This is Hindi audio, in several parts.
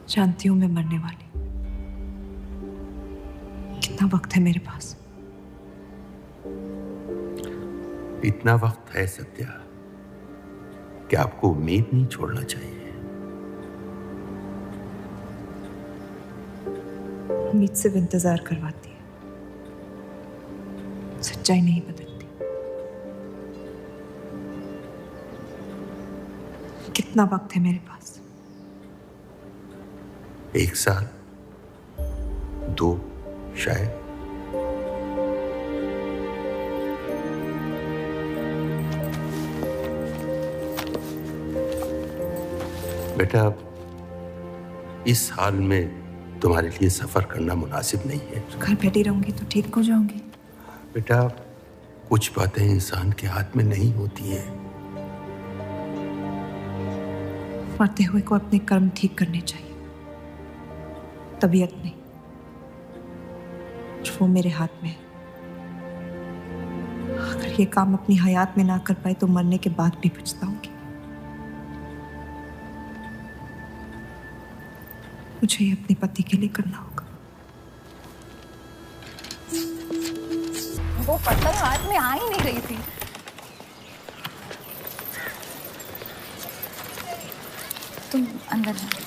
जानती हूं मैं मरने वाली। कितना वक्त है मेरे पास? इतना वक्त है सत्या कि आपको उम्मीद नहीं छोड़ना चाहिए। उम्मीद सिर्फ इंतजार करवाती है, सच्चाई नहीं बदलती। कितना वक्त है मेरे पास? 1 साल, 2 शायद। बेटा, इस हाल में तुम्हारे लिए सफर करना मुनासिब नहीं है। घर बैठी रहूंगी तो ठीक हो जाऊंगी। बेटा, कुछ बातें इंसान के हाथ में नहीं होती हैं। मरते हुए को अपने कर्म ठीक करने चाहिए, तबीयत नहीं। वो मेरे हाथ में है। अगर ये काम अपनी हयात में ना कर पाए तो मरने के बाद भी पछताऊंगी। मुझे ये अपने पति के लिए करना होगा। वो पत्थर हाथ में आ ही नहीं रही थी। तुम अंदर जाओ।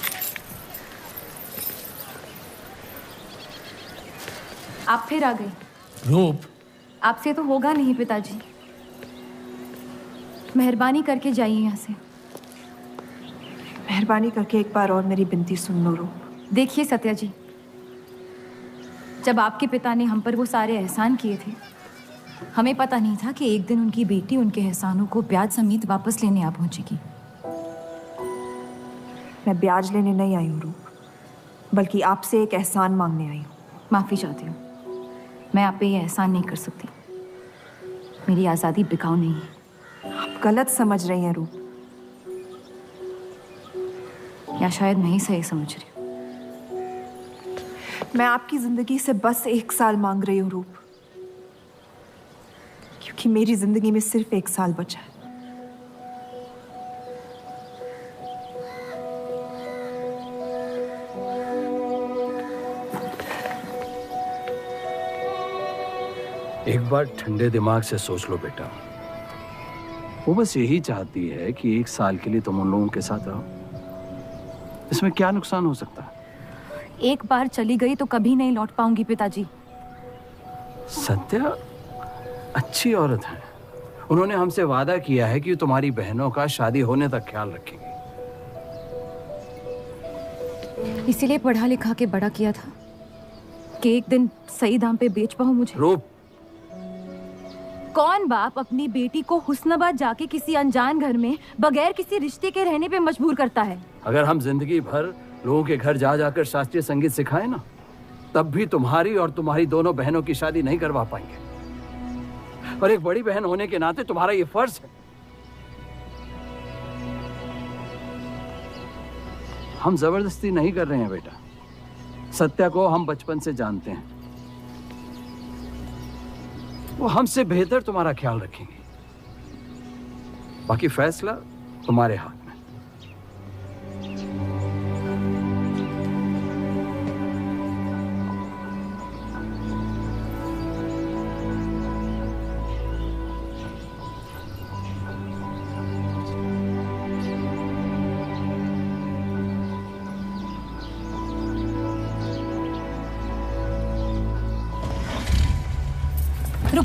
आप फिर आ गई। रूप, आपसे तो होगा नहीं पिताजी। मेहरबानी करके जाइए यहाँ से। मेहरबानी करके एक बार और मेरी विनती सुन लो रूप। देखिए सत्या जी, जब आपके पिता ने हम पर वो सारे एहसान किए थे, हमें पता नहीं था कि एक दिन उनकी बेटी उनके एहसानों को ब्याज समेत वापस लेने आ पहुंचेगी। मैं ब्याज लेने नहीं आई हूँ रूप, बल्कि आपसे एक एहसान मांगने आई हूँ। माफी चाहती हूँ, मैं आप पे ये एहसान नहीं कर सकती। मेरी आज़ादी बिकाऊ नहीं है। आप गलत समझ रही हैं रूप। या शायद मैं ही सही समझ रही हूँ। मैं आपकी जिंदगी से बस 1 साल मांग रही हूँ रूप, क्योंकि मेरी जिंदगी में सिर्फ 1 साल बचा है। एक बार ठंडे दिमाग से सोच लो बेटा। वो बस यही चाहती है कि 1 साल के लिए तुम उन लोगों के साथ रहो। इसमें क्या नुकसान हो सकता है? एक बार चली गई तो कभी नहीं लौट पाऊंगी पिताजी। सत्या अच्छी औरत है। उन्होंने हमसे वादा किया है कि तुम्हारी बहनों का शादी होने तक ख्याल रखेंगे। इसीलिए पढ़ा लिखा के बड़ा किया था कि एक दिन सही दाम पे बेच पाऊं मुझे। रूप, कौन बाप अपनी बेटी को हुस्नाबाद जाके किसी अनजान घर में बगैर किसी रिश्ते के रहने पे मजबूर करता है? अगर हम जिंदगी भर लोगों के घर जा जाकर शास्त्रीय संगीत सिखाएं ना, तब भी तुम्हारी और तुम्हारी दोनों बहनों की शादी नहीं करवा पाएंगे। और एक बड़ी बहन होने के नाते तुम्हारा ये फर्ज है। हम जबरदस्ती नहीं कर रहे हैं बेटा। सत्या को हम बचपन से जानते हैं। वो हमसे बेहतर तुम्हारा ख्याल रखेंगे। बाकी फैसला तुम्हारे हाथ में।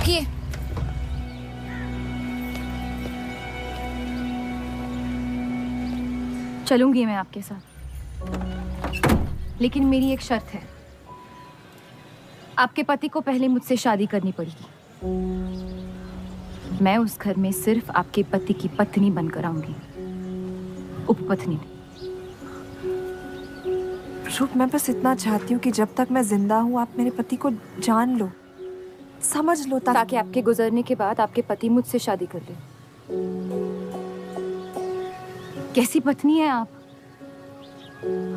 रुकिए। चलूंगी मैं आपके साथ, लेकिन मेरी एक शर्त है। आपके पति को पहले मुझसे शादी करनी पड़ेगी। मैं उस घर में सिर्फ आपके पति की पत्नी बनकर आऊंगी, उपपत्नी नहीं। रूप, मैं बस इतना चाहती हूँ कि जब तक मैं जिंदा हूँ आप मेरे पति को जान लो, समझ लो, ताकि आपके गुजरने के बाद आपके पति मुझसे शादी कर ले। कैसी पत्नी है आप?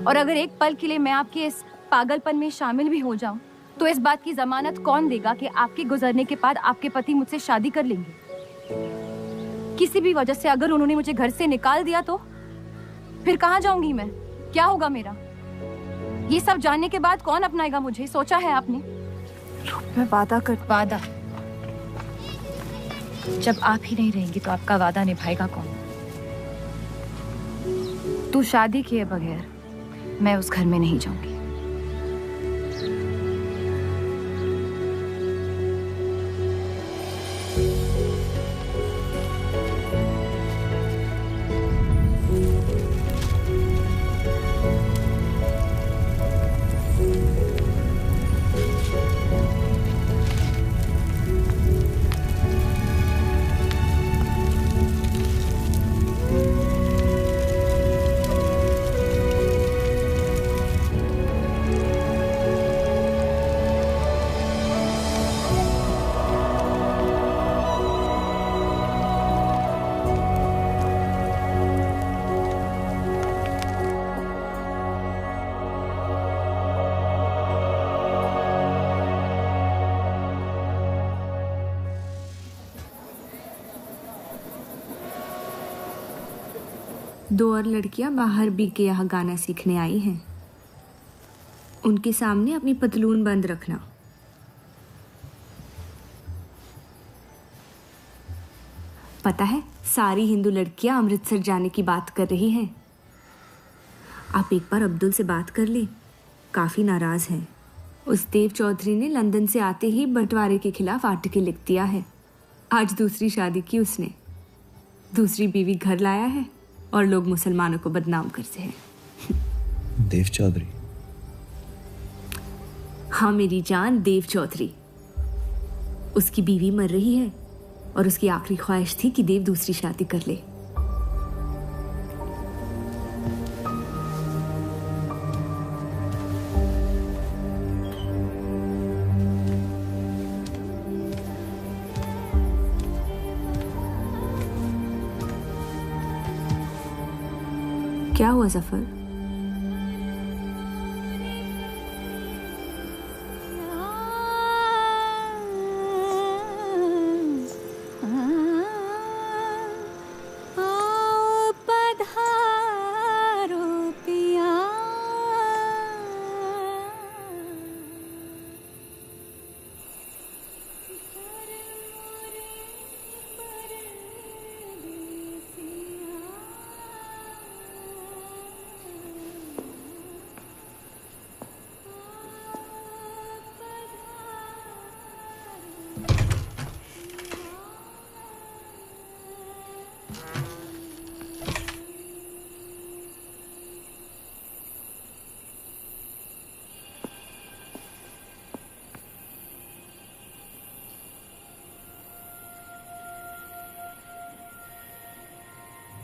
और अगर एक पल के लिए मैं आपके इस पागलपन में शामिल भी हो जाऊं, तो इस बात की जमानत कौन देगा कि आपके गुजरने के बाद आपके पति मुझसे शादी कर लेंगे? किसी भी वजह से अगर उन्होंने मुझे घर से निकाल दिया तो फिर कहाँ जाऊंगी मैं? क्या होगा मेरा? ये सब जानने के बाद कौन अपनाएगा मुझे? सोचा है आपने? मैं वादा वादा? जब आप ही नहीं रहेंगी तो आपका वादा निभाएगा कौन? तू शादी किए बगैर मैं उस घर में नहीं जाऊंगी। दो और लड़कियां बाहर बी के यहाँ गाना सीखने आई हैं। उनके सामने अपनी पतलून बंद रखना। पता है, सारी हिंदू लड़कियां अमृतसर जाने की बात कर रही हैं। आप एक बार अब्दुल से बात कर ले, काफ़ी नाराज़ हैं। उस देव चौधरी ने लंदन से आते ही बंटवारे के खिलाफ आर्टिकल लिख दिया है। आज दूसरी शादी की उसने, दूसरी बीवी घर लाया है और लोग मुसलमानों को बदनाम करते हैं। देव चौधरी? हाँ मेरी जान, देव चौधरी। उसकी बीवी मर रही है और उसकी आखिरी ख्वाहिश थी कि देव दूसरी शादी कर ले। क्या हुआ सफर?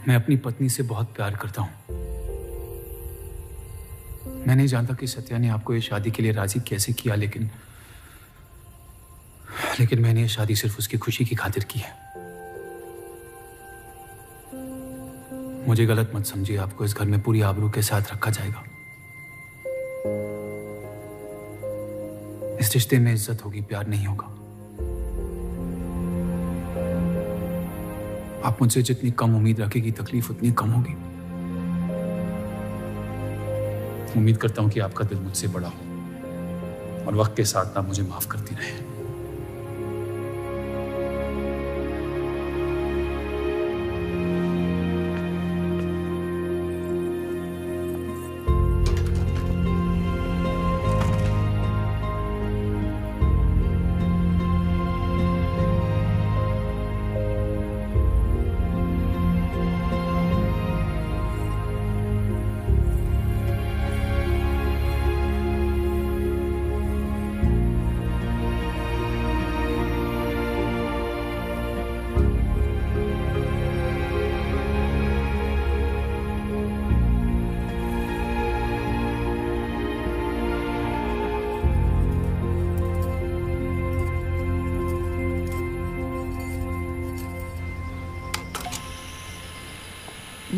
मैं अपनी पत्नी से बहुत प्यार करता हूं। मैं नहीं जानता कि सत्या ने आपको ये शादी के लिए राजी कैसे किया, लेकिन मैंने ये शादी सिर्फ उसकी खुशी की खातिर की है। मुझे गलत मत समझिए, आपको इस घर में पूरी आबरू के साथ रखा जाएगा। इस रिश्ते में इज्जत होगी, प्यार नहीं होगा। आप मुझसे जितनी कम उम्मीद रखेगी, तकलीफ उतनी कम होगी। उम्मीद करता हूं कि आपका दिल मुझसे बड़ा हो और वक्त के साथ आप मुझे माफ करती रहे।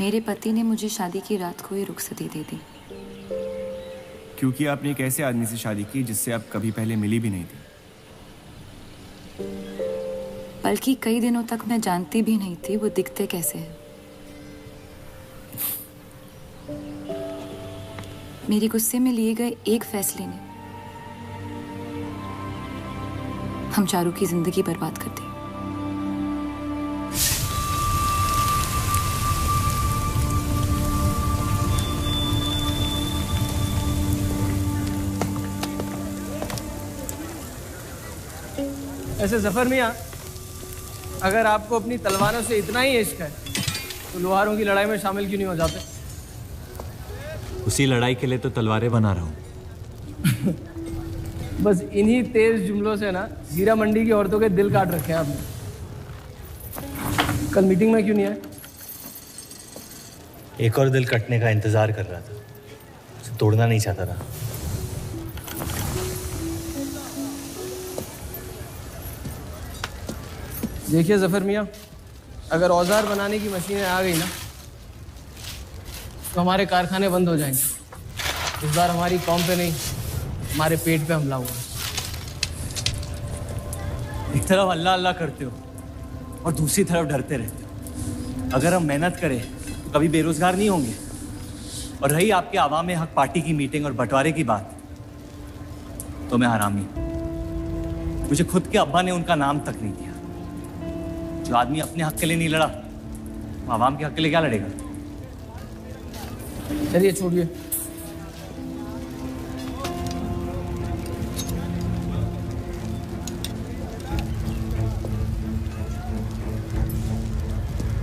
मेरे पति ने मुझे शादी की रात को ही रुखसती दे दी। क्योंकि आपने एक ऐसे आदमी से शादी की जिससे आप कभी पहले मिली भी नहीं थी। बल्कि कई दिनों तक मैं जानती भी नहीं थी वो दिखते कैसे हैं। मेरे गुस्से में लिए गए एक फैसले ने हम चारों की जिंदगी बर्बाद कर दी। ऐसे जफर मियाँ, अगर आपको अपनी तलवारों से इतना ही इश्क है तो लोहारों की लड़ाई में शामिल क्यों नहीं हो जाते? उसी लड़ाई के लिए तो तलवारें बना रहा हूँ। बस इन्हीं तेज जुमलों से ना जीरा मंडी की औरतों के दिल काट रखे हैं आपने। कल मीटिंग में क्यों नहीं आए? एक और दिल कटने का इंतजार कर रहा था, उसे तोड़ना नहीं चाहता था। देखिए जफर मियाँ, अगर औजार बनाने की मशीनें आ गई ना तो हमारे कारखाने बंद हो जाएंगे। इस बार हमारी कौम पे नहीं, हमारे पेट पे हमला हुआ। एक तरफ अल्लाह अल्लाह करते हो और दूसरी तरफ डरते रहते हो। अगर हम मेहनत करें तो कभी बेरोजगार नहीं होंगे। और रही आपके आवाम में हक पार्टी की मीटिंग और बंटवारे की बात, तो मैं हरामी। मुझे खुद के अब्बा ने उनका नाम तक नहीं दिया। जो आदमी अपने हक के लिए नहीं लड़ा, वो आवाम के हक के लिए क्या लड़ेगा? चलिए छोड़िए।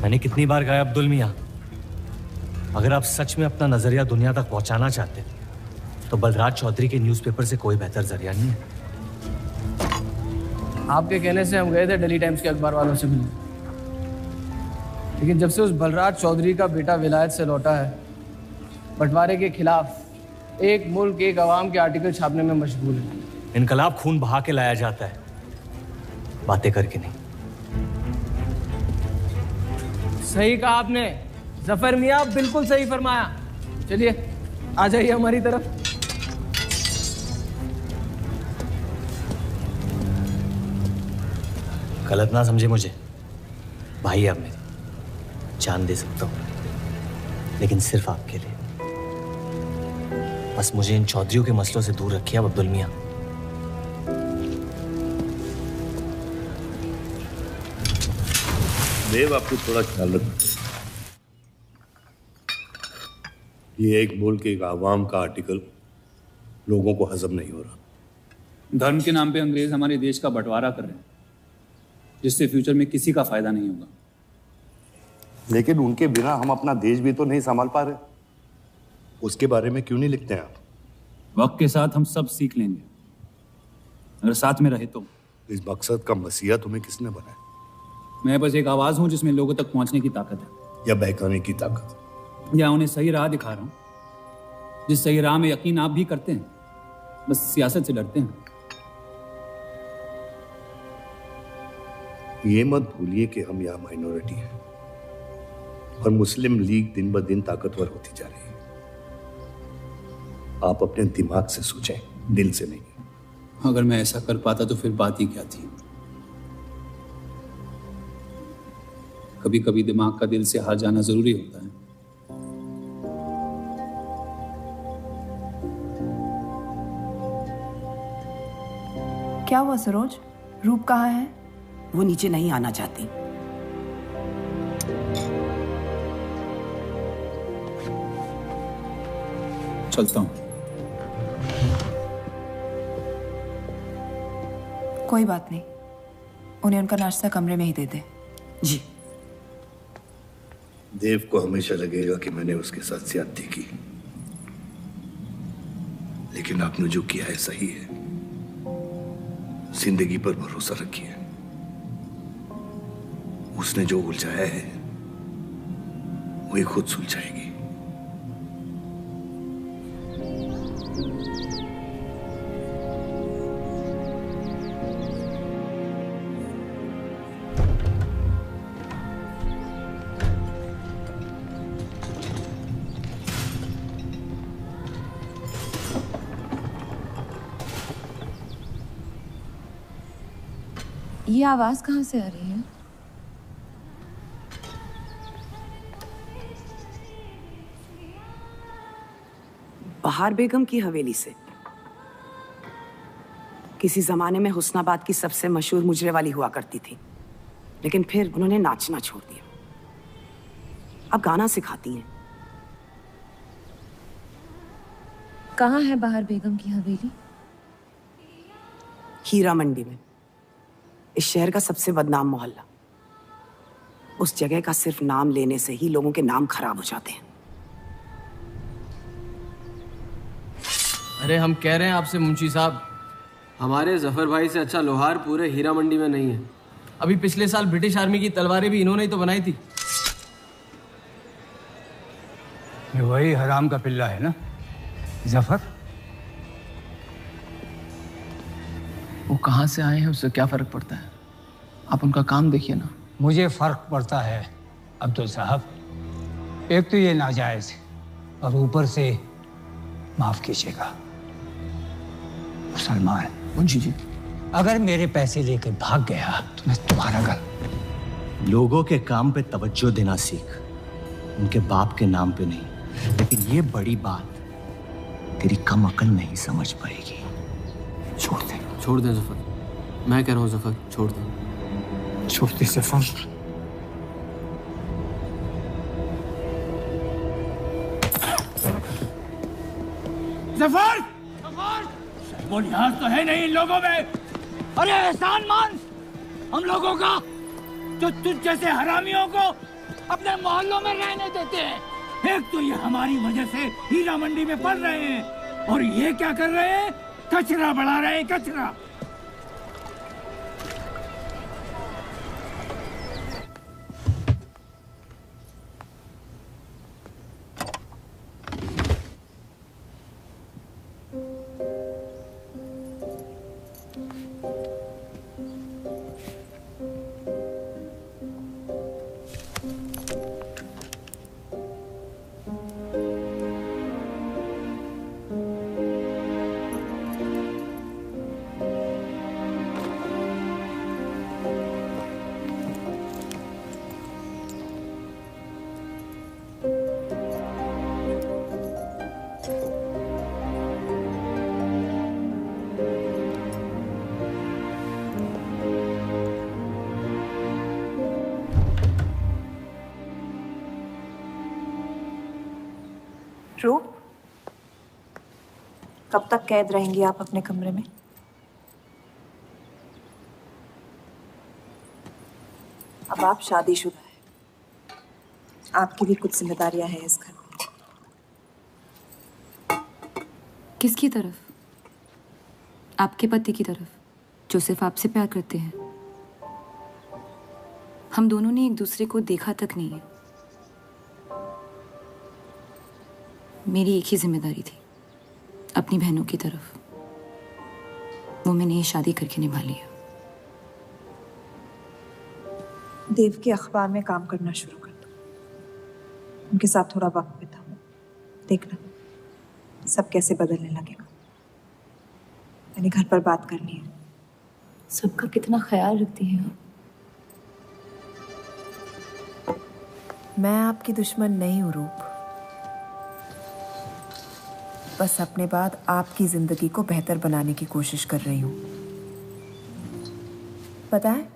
मैंने कितनी बार कहा अब्दुल मियाँ, अगर आप सच में अपना नजरिया दुनिया तक पहुंचाना चाहते तो बलराज चौधरी के न्यूज़पेपर से कोई बेहतर जरिया नहीं है। आपके कहने से हम गए थे दिल्ली टाइम्स के अखबार वालों से मिलने, लेकिन जब से उस बलराज चौधरी का बेटा विलायत से लौटा है, बंटवारे के खिलाफ एक मुल्क एक आवाम के आर्टिकल छापने में मशगूल है। इनकलाब खून बहा के लाया जाता है, बातें करके नहीं। सही कहा आपने जफर मियाँ, बिल्कुल सही फरमाया। चलिए आ जाइए हमारी तरफ। गलत ना समझे मुझे, भाई आप मेरे, जान दे सकता हूँ, लेकिन सिर्फ आपके लिए। बस मुझे इन चौधरियों के मसलों से दूर रखिए अब अब्दुल मियाँ। देव, आपको थोड़ा ख्याल रखना। ये एक मुल्क एक आवाम का आर्टिकल लोगों को हजम नहीं हो रहा। धर्म के नाम पे अंग्रेज हमारे देश का बंटवारा कर रहे हैं, जिससे फ्यूचर में किसी का फायदा नहीं होगा। लेकिन उनके बिना हम अपना देश भी तो नहीं संभाल पा रहे। उसके बारे में क्यों नहीं लिखते हैं आप? वक्त के साथ हम सब सीख लेंगे, अगर साथ में रहे तो। इस मकसद का मसीहा तुम्हें किसने बनाया? मैं बस एक आवाज हूं जिसमें लोगों तक पहुंचने की ताकत है, या बहकाने की ताकत? या उन्हें सही राह दिखा रहा हूं, जिस सही राह में यकीन आप भी करते हैं, बस सियासत से डरते हैं। ये मत भूलिए कि हम यहाँ माइनॉरिटी हैं और मुस्लिम लीग दिन ब दिन ताकतवर होती जा रही है। आप अपने दिमाग से सोचें, दिल से नहीं। अगर मैं ऐसा कर पाता तो फिर बात ही क्या थी। कभी कभी दिमाग का दिल से हार जाना जरूरी होता है। क्या हुआ सरोज? रूप कहाँ है? वो नीचे नहीं आना चाहती। चलता हूं। कोई बात नहीं, उन्हें उनका नाश्ता कमरे में ही दे दे। जी। देव को हमेशा लगेगा कि मैंने उसके साथ ज्यादती की, लेकिन आपने जो किया है सही है। जिंदगी पर भरोसा रखिए, उसने जो उलझाया है वही खुद सुलझाएगी। ये आवाज कहाँ से आ रही है? बहार बेगम की हवेली से। किसी जमाने में हुस्नाबाद की सबसे मशहूर मुजरे वाली हुआ करती थी, लेकिन फिर उन्होंने नाचना छोड़ दिया। अब गाना सिखाती हैं। कहाँ है बहार बेगम की हवेली? हीरा मंडी में, इस शहर का सबसे बदनाम मोहल्ला। उस जगह का सिर्फ नाम लेने से ही लोगों के नाम खराब हो जाते हैं। अरे हम कह रहे हैं आपसे मुंशी साहब, हमारे जफर भाई से अच्छा लोहार पूरे हीरा मंडी में नहीं है। अभी पिछले साल ब्रिटिश आर्मी की तलवारें भी इन्होंने ही तो बनाई थी। ये वही हराम का पिल्ला है ना जफर? वो कहाँ से आए हैं उससे क्या फर्क पड़ता है? आप उनका काम देखिए ना। मुझे फर्क पड़ता है अब्दुल साहब। एक तो ये नाजायज और ऊपर से माफ कीजिएगा मुसलमान मुंशी जी, अगर मेरे पैसे लेकर भाग गया तो मैं तुम्हारा घर। लोगों के काम पे तवज्जो देना सीख, उनके बाप के नाम पे नहीं। लेकिन ये बड़ी बात तेरी कम अकल नहीं समझ पाएगी। छोड़ दे। छोड़ दे जफर, मैं कह रहा हूँ जफर छोड़ दे। छोड़ दे जफर। जफर! वो लिहाज तो है नहीं इन लोगों में। अरे एहसान मान हम लोगों का, जो तुझ जैसे हरामियों को अपने मोहल्लों में रहने देते हैं। एक तो ये हमारी वजह से हीरा मंडी में पड़ रहे हैं, और ये क्या कर रहे हैं? कचरा बढ़ा रहे हैं, कचरा। रूप, कब तक कैद रहेंगी आप अपने कमरे में? अब आप शादीशुदा हैं, आपकी भी कुछ जिम्मेदारियां हैं इस घर में। किसकी तरफ? आपके पति की तरफ, जो सिर्फ आपसे प्यार करते हैं। हम दोनों ने एक दूसरे को देखा तक नहीं है। मेरी एक ही जिम्मेदारी थी, अपनी बहनों की तरफ। वो मैंने ये शादी करके निभा लिया। देव के अखबार में काम करना शुरू कर दो, उनके साथ थोड़ा वक्त बिताओ, देखना सब कैसे बदलने लगेगा। मैंने घर पर बात करनी है। सबका कितना ख्याल रखती हैं आप। मैं आपकी दुश्मन नहीं हूँ रूप, बस अपने बाद आपकी जिंदगी को बेहतर बनाने की कोशिश कर रही हूँ। पता है,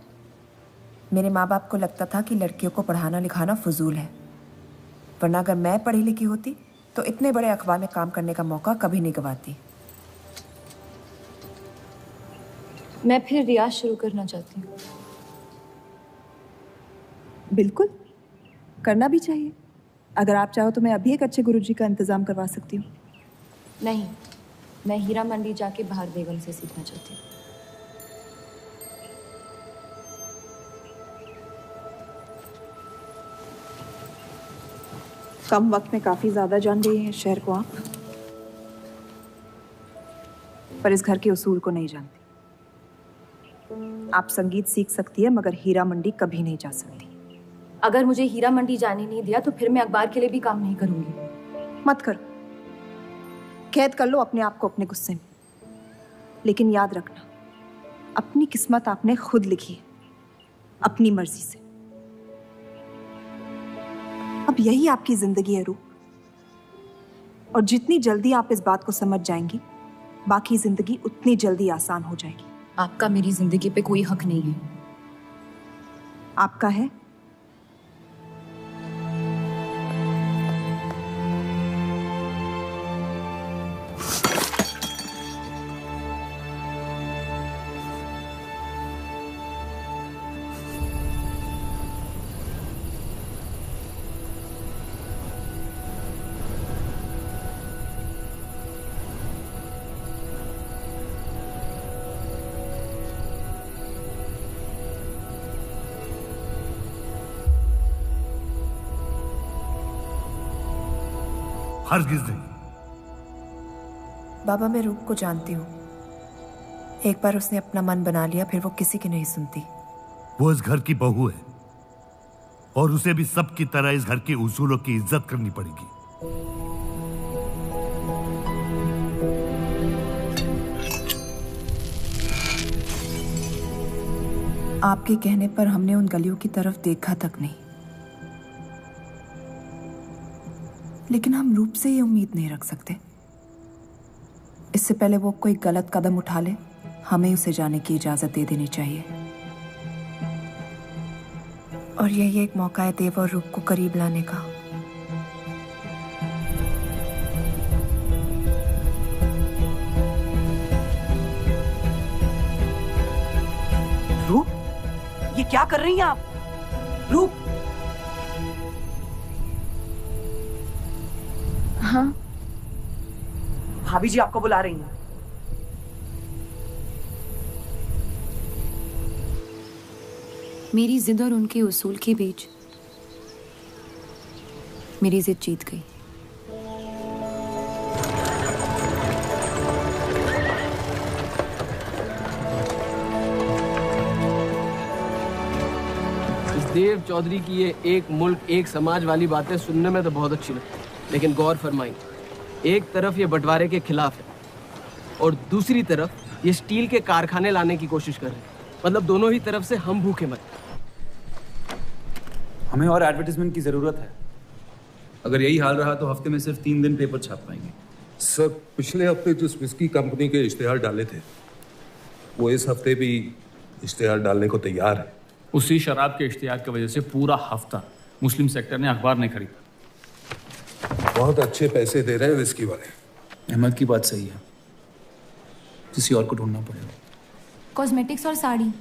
मेरे माँ बाप को लगता था कि लड़कियों को पढ़ाना लिखाना फजूल है, वरना अगर मैं पढ़ी लिखी होती तो इतने बड़े अखबार में काम करने का मौका कभी नहीं गंवाती। मैं फिर रियाज शुरू करना चाहती हूँ। बिल्कुल, करना भी चाहिए। अगर आप चाहो तो मैं अभी एक अच्छे गुरुजी का इंतजाम करवा सकती हूँ। नहीं, मैं हीरा मंडी जाके बहार बेगम से सीखना चाहती हूँ। कम वक्त में काफी ज्यादा जान गई हैं इस शहर को आप, पर इस घर के उसूल को नहीं जानती। आप संगीत सीख सकती है, मगर हीरा मंडी कभी नहीं जा सकती। अगर मुझे हीरा मंडी जाने नहीं दिया तो फिर मैं अखबार के लिए भी काम नहीं करूंगी। मत करो, कैद कर लो अपने आप को अपने गुस्से में, लेकिन याद रखना अपनी किस्मत आपने खुद लिखी है, अपनी मर्जी से। अब यही आपकी जिंदगी है रूप, और जितनी जल्दी आप इस बात को समझ जाएंगी, बाकी जिंदगी उतनी जल्दी आसान हो जाएगी। आपका मेरी जिंदगी पे कोई हक नहीं है। आपका है। हरगिज़ नहीं। बाबा, मैं रूप को जानती हूँ। एक बार उसने अपना मन बना लिया, फिर वो किसी की नहीं सुनती। वो इस घर की बहू है और उसे भी सबकी तरह इस घर के उसूलों की इज्जत करनी पड़ेगी। आपके कहने पर हमने उन गलियों की तरफ देखा तक नहीं, लेकिन हम रूप से ये उम्मीद नहीं रख सकते। इससे पहले वो कोई गलत कदम उठा ले, हमें उसे जाने की इजाजत दे देनी चाहिए। और यही एक मौका है देव और रूप को करीब लाने का। रूप, ये क्या कर रही हैं आप? रूप। हाँ, भाभी जी आपको बुला रही हैं। मेरी जिद और उनके उसूल के बीच मेरी जिद जीत गई। देव चौधरी की ये एक मुल्क एक समाज वाली बातें सुनने में तो बहुत अच्छी लगती, लेकिन गौर फरमाई, एक तरफ ये बंटवारे के खिलाफ है और दूसरी तरफ ये स्टील के कारखाने लाने की कोशिश कर रहे हैं। मतलब दोनों ही तरफ से हम भूखे मर। हमें और एडवर्टाइजमेंट की जरूरत है। अगर यही हाल रहा तो हफ्ते में सिर्फ 3 दिन पेपर छाप पाएंगे। सर, पिछले हफ्ते जिस विस्की कंपनी के इश्तेहार डाले थे, वो इस हफ्ते भी इश्तेहार डालने को तैयार है। उसी शराब के इश्तेहार की वजह से पूरा हफ्ता मुस्लिम सेक्टर ने अखबार नहीं खरीदा। बहुत अच्छे पैसे दे रहे हैं विस्की वाले। अहमद की बात सही है, किसी और को ढूंढना पड़ेगा। कॉस्मेटिक्स और साड़ी।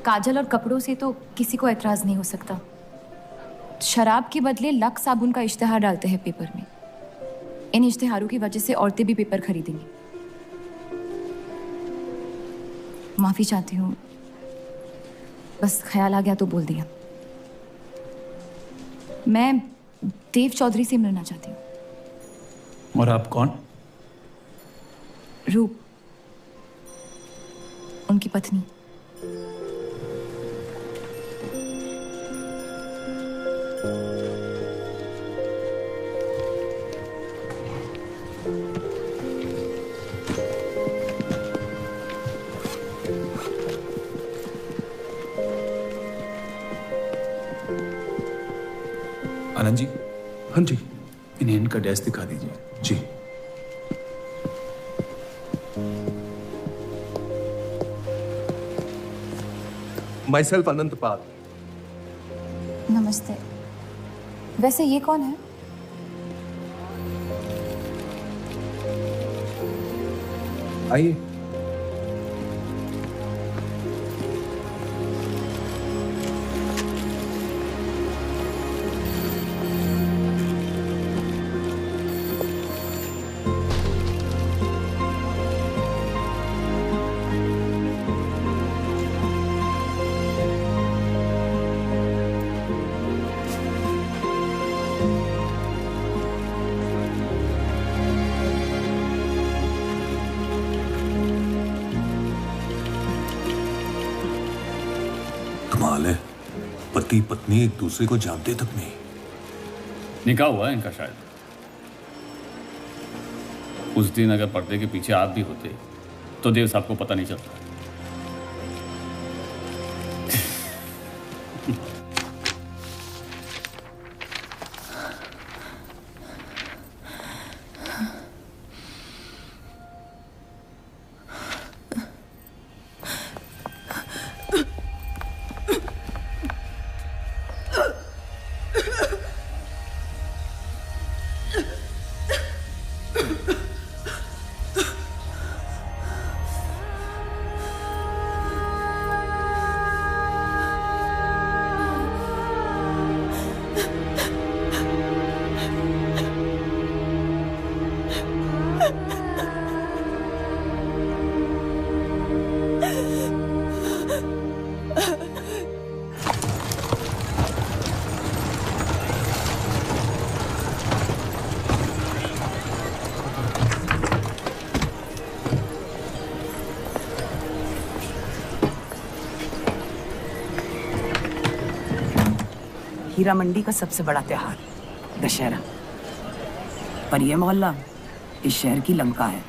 काजल और कपड़ों से तो किसी को एतराज नहीं हो सकता। शराब के बदले लक्स साबुन का इश्तेहार डालते हैं पेपर में। इन इश्तेहारों की वजह से औरतें भी पेपर खरीदेंगी। माफी चाहती हूँ, बस ख्याल आ गया तो बोल दिया। मैं देव चौधरी से मिलना चाहती हूँ। और आप कौन? रूप, उनकी पत्नी। आनंद जी। हाँ जी। इन्हें इनका डेस्क दिखा दीजिए। जी। माई सेल्फ अनंत पाल। नमस्ते। वैसे ये कौन है? आइए। कमाल है, पति पत्नी एक दूसरे को जानते तक नहीं। निकाह हुआ है इनका शायद। उस दिन अगर पर्दे के पीछे आप भी होते तो देव साहब को पता नहीं चलता। हीरा मंडी का सबसे बड़ा त्योहार दशहरा, पर यह मोहल्ला इस शहर की लंका है।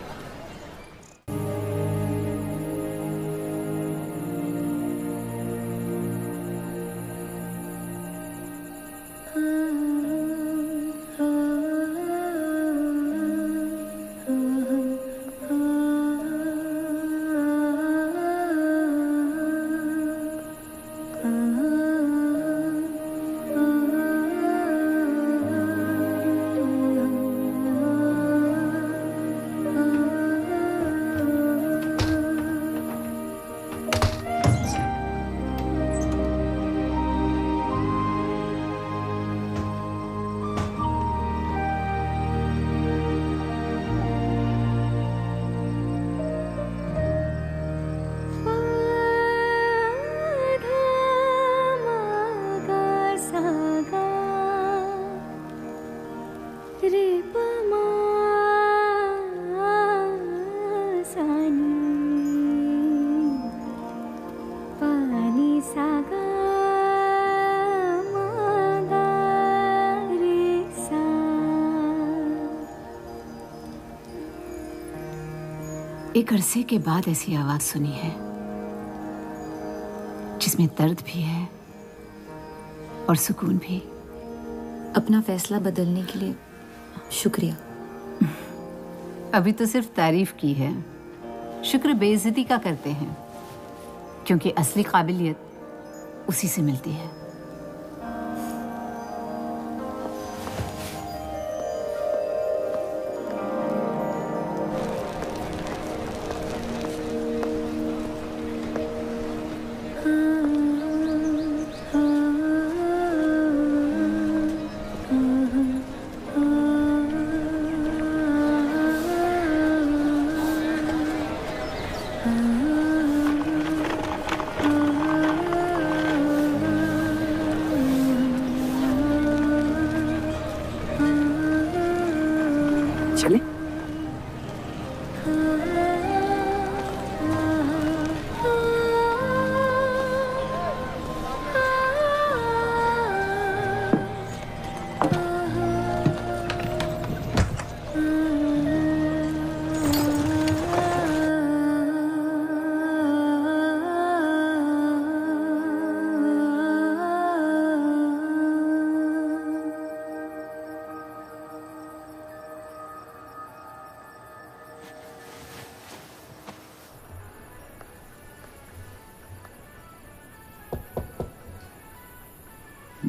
एक अरसे के बाद ऐसी आवाज सुनी है जिसमें दर्द भी है और सुकून भी। अपना फैसला बदलने के लिए शुक्रिया। अभी तो सिर्फ तारीफ की है, शुक्र बेइज्जती का करते हैं, क्योंकि असली काबिलियत उसी से मिलती है। चले?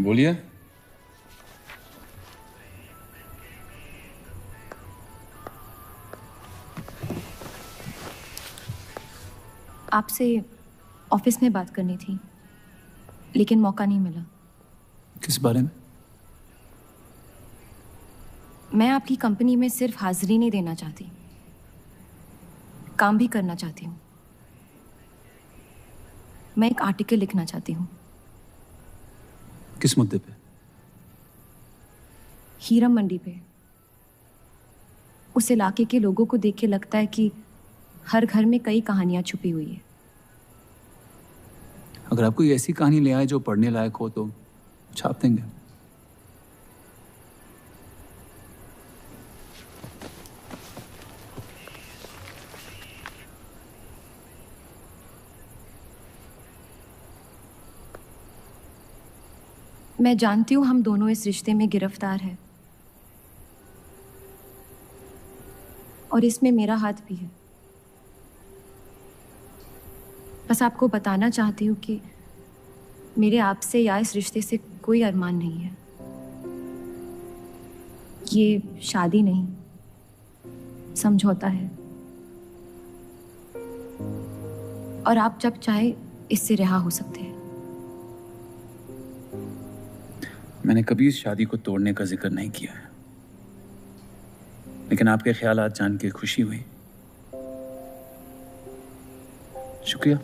बोलिए। आपसे ऑफिस में बात करनी थी, लेकिन मौका नहीं मिला। किस बारे में? मैं आपकी कंपनी में सिर्फ हाजिरी नहीं देना चाहती, काम भी करना चाहती हूँ। मैं एक आर्टिकल लिखना चाहती हूँ। किस मुद्दे पे? हीरा मंडी पे। उस इलाके के लोगों को देख के लगता है कि हर घर में कई कहानियां छुपी हुई है। अगर आप कोई ऐसी कहानी ले आए जो पढ़ने लायक हो तो छाप देंगे। मैं जानती हूँ हम दोनों इस रिश्ते में गिरफ्तार हैं और इसमें मेरा हाथ भी है। बस आपको बताना चाहती हूँ कि मेरे आपसे या इस रिश्ते से कोई अरमान नहीं है। ये शादी नहीं, समझौता है। और आप जब चाहे इससे रिहा हो सकते हैं। मैंने कभी इस शादी को तोड़ने का जिक्र नहीं किया है, लेकिन आपके ख्यालात जान के खुशी हुई। शुक्रिया।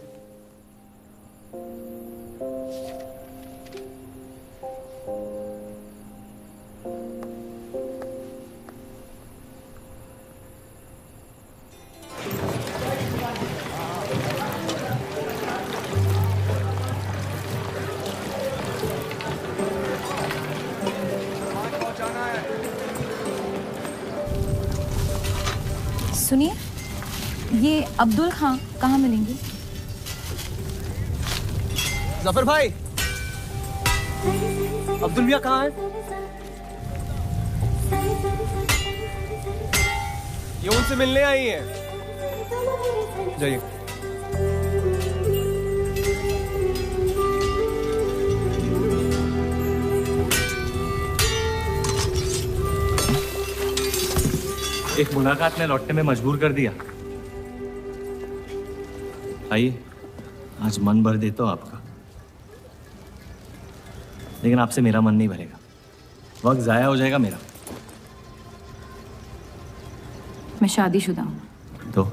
सुनिए, ये अब्दुल खां कहाँ मिलेंगे? जफर भाई, अब्दुल मियां कहाँ है? ये उनसे मिलने आई हैं। जाइए। एक मुलाकात में लौटने में मजबूर कर दिया। आइए, आज मन भर देता हूं आपका, लेकिन आपसे मेरा मन नहीं भरेगा। वक्त जाया हो जाएगा मेरा। मैं शादीशुदा हूँ। तो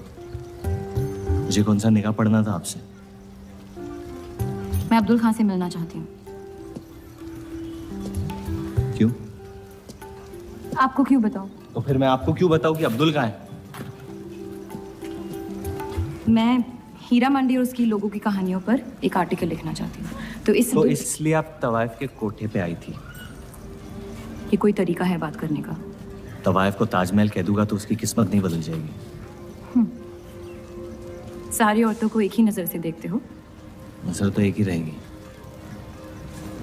मुझे कौन सा निकाह पढ़ना था आपसे? मैं अब्दुल खां से मिलना चाहती हूँ। क्यों? आपको क्यों बताऊँ? तो फिर मैं आपको क्यों बताऊं कि अब्दुल कहाँ है? मैं हीरा मंडी और उसकी लोगों की कहानियों पर एक आर्टिकल लिखना चाहती हूँ। तो इसलिए आप तवाइफ के कोठे पे आई थी? ये कोई तरीका है बात करने का? तवाइफ को ताजमहल कह दूंगा तो उसकी किस्मत नहीं बदल जाएगी। सारी औरतों को एक ही नजर से देखते हो? नजर तो एक ही रहेगी,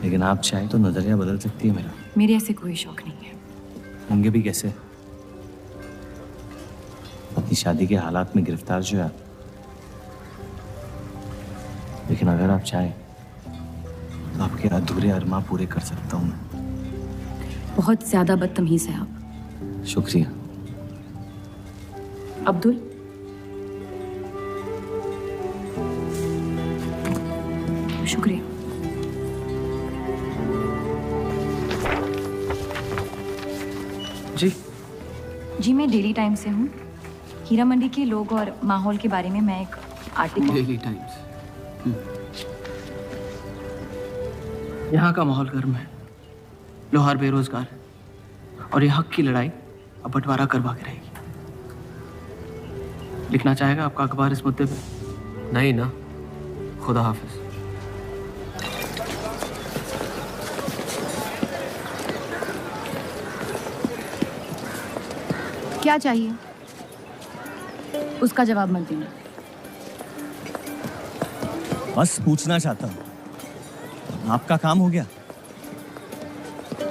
लेकिन आप चाहे तो नजरिया बदल सकती है मेरा। मेरे ऐसे कोई शौक नहीं है। होंगे भी कैसे? अपनी शादी के हालात में गिरफ्तार जो है। लेकिन अगर आप चाहें तो आपके अधूरे अरमां पूरे कर सकता हूं मैं। बहुत ज्यादा बदतमीज है आप। शुक्रिया। अब्दुल, शुक्रिया। जी, मैं डेली टाइम्स से हूँ। हीरा मंडी के लोग और माहौल के बारे में मैं एक आर्टिकल। Daily times. यहाँ का माहौल गर्म है, लोहार बेरोजगार है और ये हक की लड़ाई अब बंटवारा करवा के रहेगी। लिखना चाहेगा आपका अखबार इस मुद्दे पे? नहीं ना। खुदा हाफिज। क्या चाहिए? उसका जवाब मत देना। बस पूछना चाहता हूँ, आपका काम हो गया?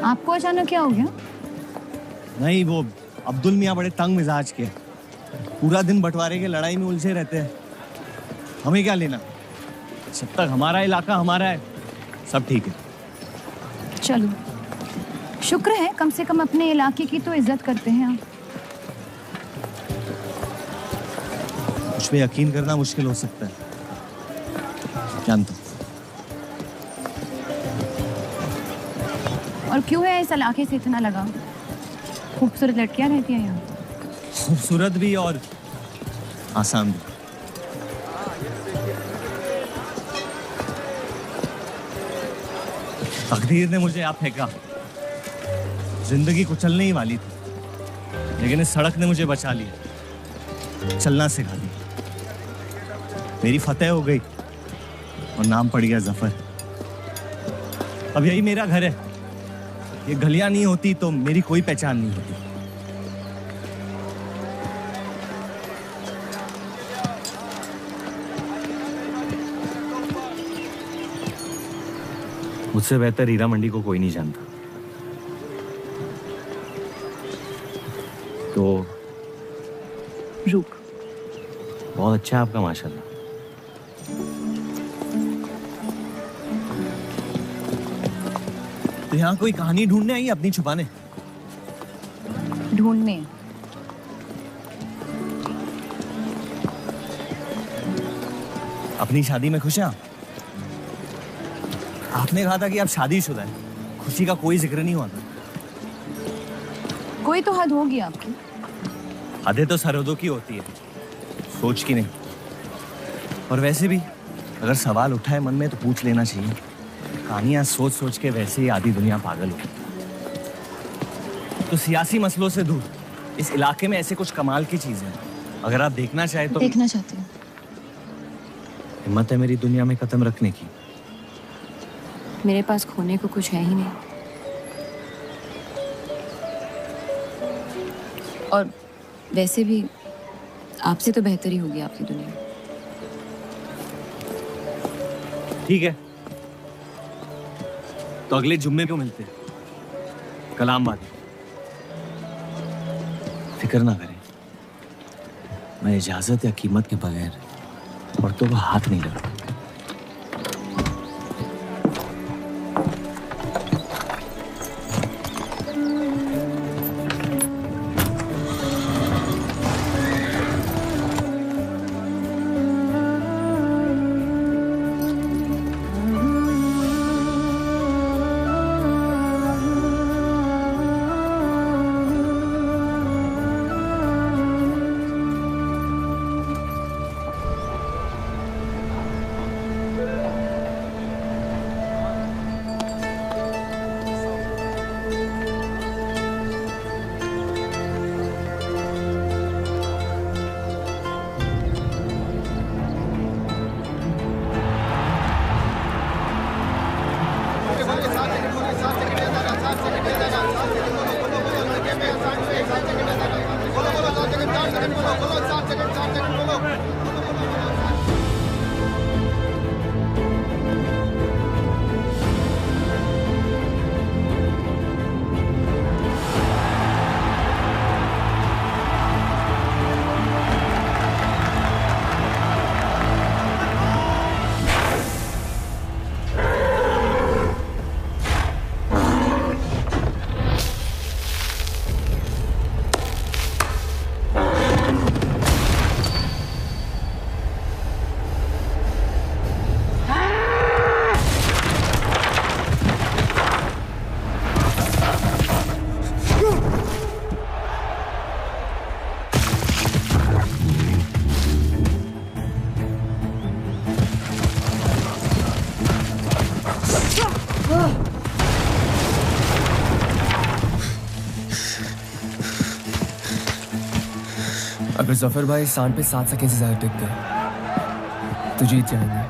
आपको अचानक क्या हो गया? नहीं, वो अब्दुल मियाँ बड़े तंग मिजाज के, पूरा दिन बंटवारे के लड़ाई में उलझे रहते हैं। हमें क्या लेना? जब तक हमारा इलाका हमारा है, सब ठीक है। चलो, शुक्र है कम से कम अपने इलाके की तो इज्जत करते हैं आप। मुझ पे यकीन करना मुश्किल हो सकता है, जानता हूं। और क्यों है इस इलाके से इतना लगाव? खूबसूरत लड़कियां रहती हैं यहाँ। खूबसूरत भी और आसान भी। तकदीर ने मुझे यहाँ फेंका। जिंदगी कुचलने ही वाली थी, लेकिन इस सड़क ने मुझे बचा लिया, चलना सिखा दिया। मेरी फतेह हो गई, और नाम पड़ गया जफर। अब यही मेरा घर है। ये गलियां नहीं होती तो मेरी कोई पहचान नहीं होती। मुझसे बेहतर हीरा मंडी को कोई नहीं जानता। तो रूप बहुत अच्छा है आपका, माशाल्लाह। तो यहाँ कोई कहानी ढूंढने आई अपनी छुपाने? ढूंढने? अपनी शादी में खुश हैं आप? आपने कहा था कि आप शादीशुदा हैं, खुशी का कोई जिक्र नहीं हुआ था। कोई तो हद होगी आपकी। हदें तो सरहदों की होती है, सोच की नहीं। और वैसे भी अगर सवाल उठा है मन में तो पूछ लेना चाहिए। कहानियां सोच सोच के वैसे ही आधी दुनिया पागल हो। तो सियासी मसलों से दूर इस इलाके में ऐसे कुछ कमाल की चीजें हैं, अगर आप देखना चाहे तो। देखना चाहती हूँ। हिम्मत है मेरी दुनिया में कदम रखने की? मेरे पास खोने को कुछ है ही नहीं। और वैसे भी आपसे तो बेहतर ही होगी आपकी दुनिया। ठीक है, तो अगले जुम्मे को मिलते हैं, कलामबाद। फिक्र ना करें, मैं इजाजत या कीमत के बगैर औरतों को हाथ नहीं लगाऊंगा। अगर जफर भाई सांड पे 7 सेकंड से ज्यादा टिक गए तो जीत जाएंगे।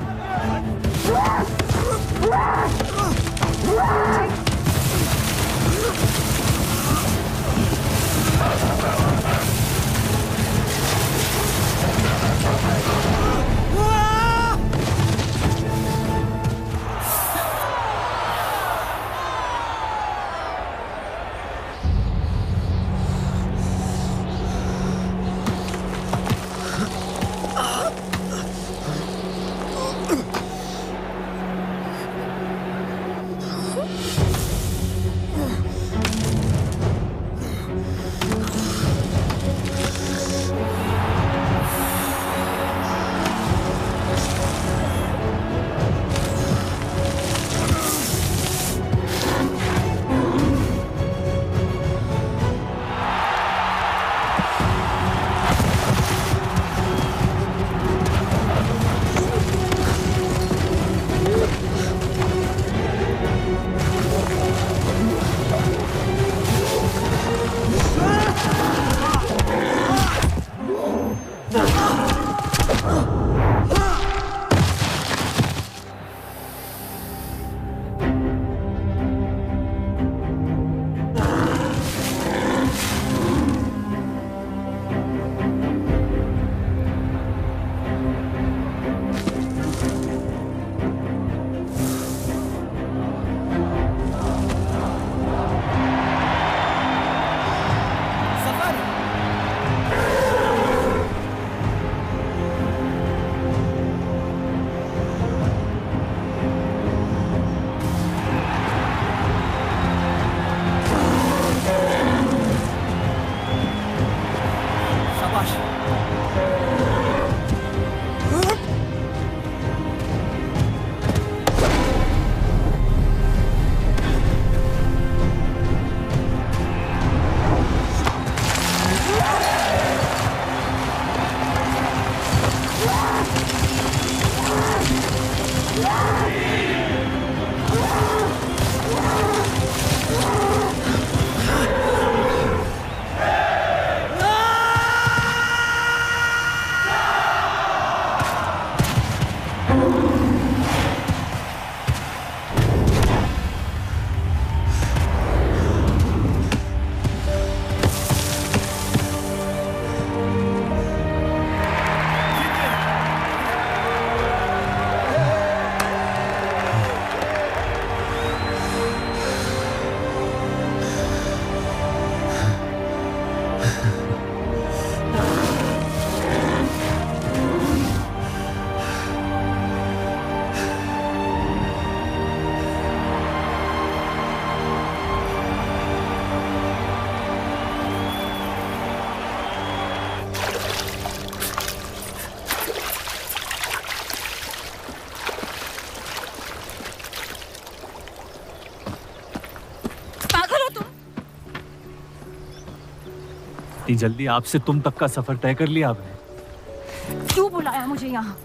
इतनी जल्दी आपसे तुम तक का सफर तय कर लिया आपने? क्यों बुलाया मुझे यहाँ?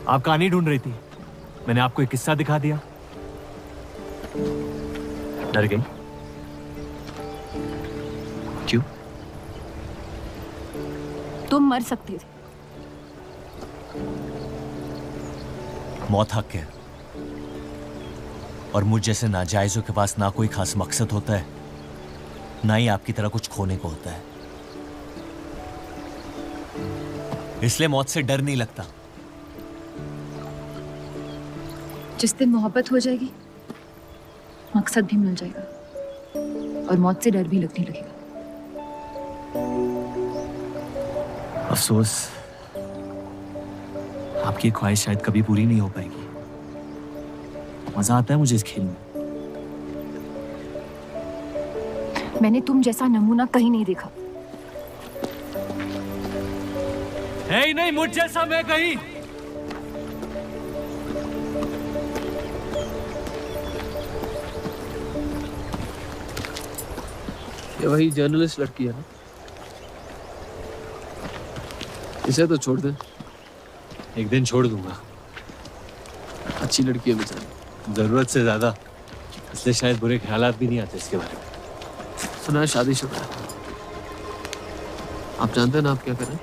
आप कहानी ढूंढ रही थी, मैंने आपको एक किस्सा दिखा दिया। डर गई? क्यों? तुम मर सकते थे। मौत हक है, और मुझ जैसे नाजायजों के पास ना कोई खास मकसद होता है, ना ही आपकी तरह कुछ खोने को होता है। इसलिए मौत से डर नहीं लगता। जिस दिन मोहब्बत हो जाएगी, मकसद भी मिल जाएगा और मौत से डर भी लगने लगेगा। अफसोस, आपकी ख्वाहिश शायद कभी पूरी नहीं हो पाएगी। मजा आता है मुझे इस खेल में। मैंने तुम जैसा नमूना कहीं नहीं देखा। है ही नहीं मुझ जैसा मैं कहीं। ये वही जर्नलिस्ट लड़की है ना? इसे तो छोड़ दे। एक दिन छोड़ दूंगा। अच्छी लड़की है बेचारी। जरूरत से ज्यादा, इसलिए शायद बुरे ख्यालात भी नहीं आते इसके बारे में। सुना है शादीशुदा है। आप जानते हैं ना आप क्या करें?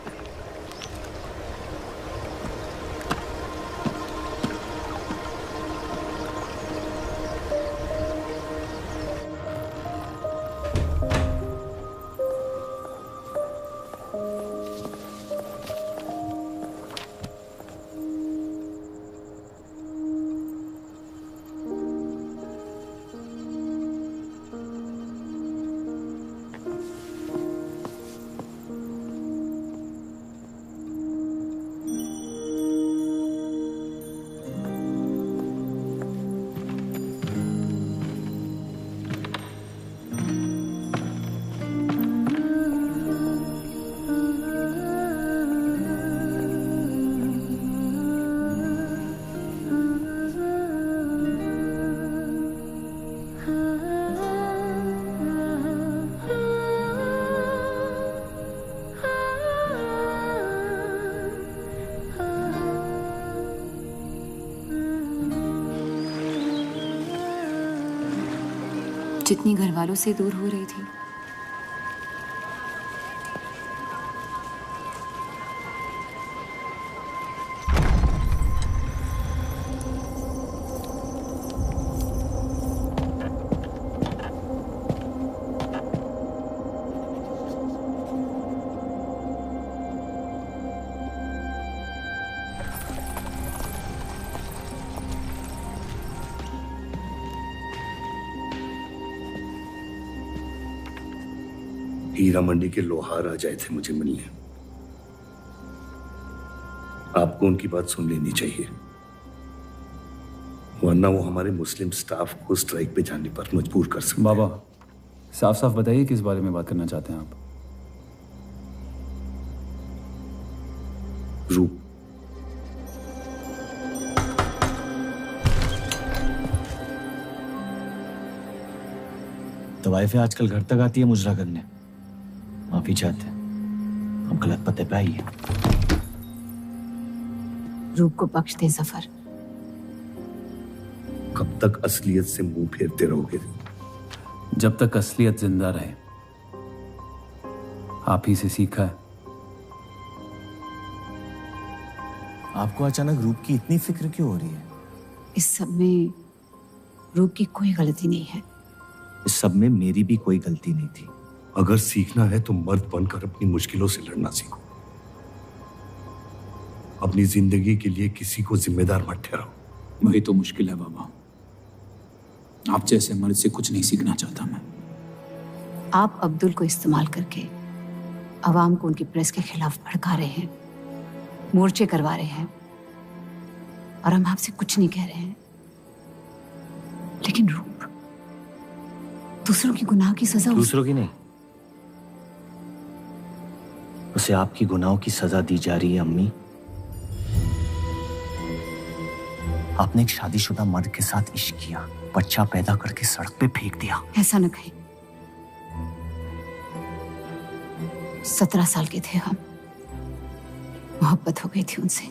जितनी घर वालों से दूर हो रही थी, हीरा मंडी के लोहार आ जाए थे मुझे मिलने। आपको उनकी बात सुन लेनी चाहिए, वरना वो हमारे मुस्लिम स्टाफ को स्ट्राइक पे जाने पर मजबूर कर सकते। बाबा, साफ साफ बताइए किस बारे में बात करना चाहते हैं आप? रूप। तवाइफें आजकल घर तक आती है मुजरा करने। माफी चाहते हैं, हम गलत पते पे आई है। रूप को बख्श दे जफर। कब तक असलियत से मुंह फेरते रहोगे? जब तक असलियत जिंदा रहे। आप ही से सीखा है। आपको अचानक रूप की इतनी फिक्र क्यों हो रही है? इस सब में रूप की कोई गलती नहीं है। इस सब में मेरी भी कोई गलती नहीं थी। अगर सीखना है तो मर्द बनकर अपनी मुश्किलों से लड़ना सीखो। अपनी जिंदगी के लिए किसी को जिम्मेदार मत ठहराओ। वही तो मुश्किल है बाबा। आप जैसे मर्द से कुछ नहीं सीखना चाहता मैं। आप अब्दुल को इस्तेमाल करके अवाम को उनकी प्रेस के खिलाफ भड़का रहे हैं, मोर्चे करवा रहे हैं, और हम आपसे कुछ नहीं कह रहे हैं। लेकिन रूप दूसरों की गुनाह की सजा दूसरों की नहीं, उसे आपकी गुनाहों की सजा दी जा रही है। अम्मी, आपने एक शादीशुदा मर्द के साथ इश्क किया, बच्चा पैदा करके सड़क पे फेंक दिया। ऐसा न कहें। 17 साल के थे हम, मोहब्बत हो गई थी उनसे,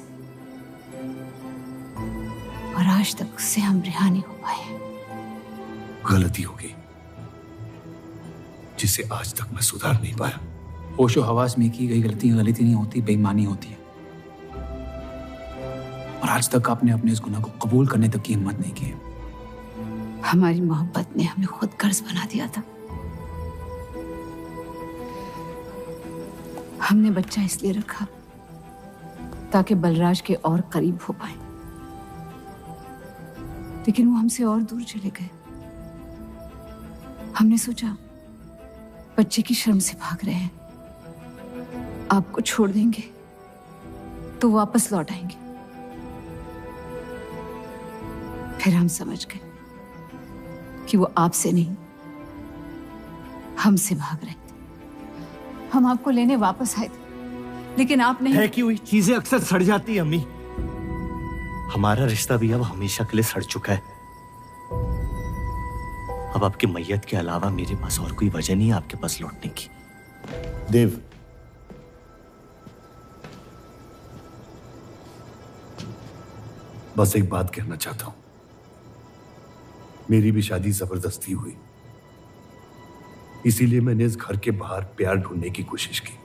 और आज तक उससे हम रिहा नहीं हो पाए। गलती हो गई जिसे आज तक मैं सुधार नहीं पाया। होशो हवास में की गई गलती नहीं होती, बेईमानी होती है। और आज तक आपने अपने इस गुनाह को कबूल करने तक की हिम्मत नहीं की। हमारी मोहब्बत ने हमें खुद कर्ज बना दिया था। हमने बच्चा इसलिए रखा ताकि बलराज के और करीब हो पाए, लेकिन वो हमसे और दूर चले गए। हमने सोचा बच्चे की शर्म से भाग रहे हैं, आपको छोड़ देंगे तो वापस लौट आएंगे। फिर हम समझ गए कि वो आपसे नहीं, हमसे भाग रहे थे। हम आपको लेने वापस आए थे, लेकिन आप नहीं। फेंकी हुई चीजें अक्सर सड़ जाती है अम्मी। हमारा रिश्ता भी अब हमेशा के लिए सड़ चुका है। अब आपकी मैयत के अलावा मेरे पास और कोई वजह नहीं है आपके पास लौटने की। देव, बस एक बात कहना चाहता हूं। मेरी भी शादी जबरदस्ती हुई, इसीलिए मैंने इस घर के बाहर प्यार ढूंढने की कोशिश की।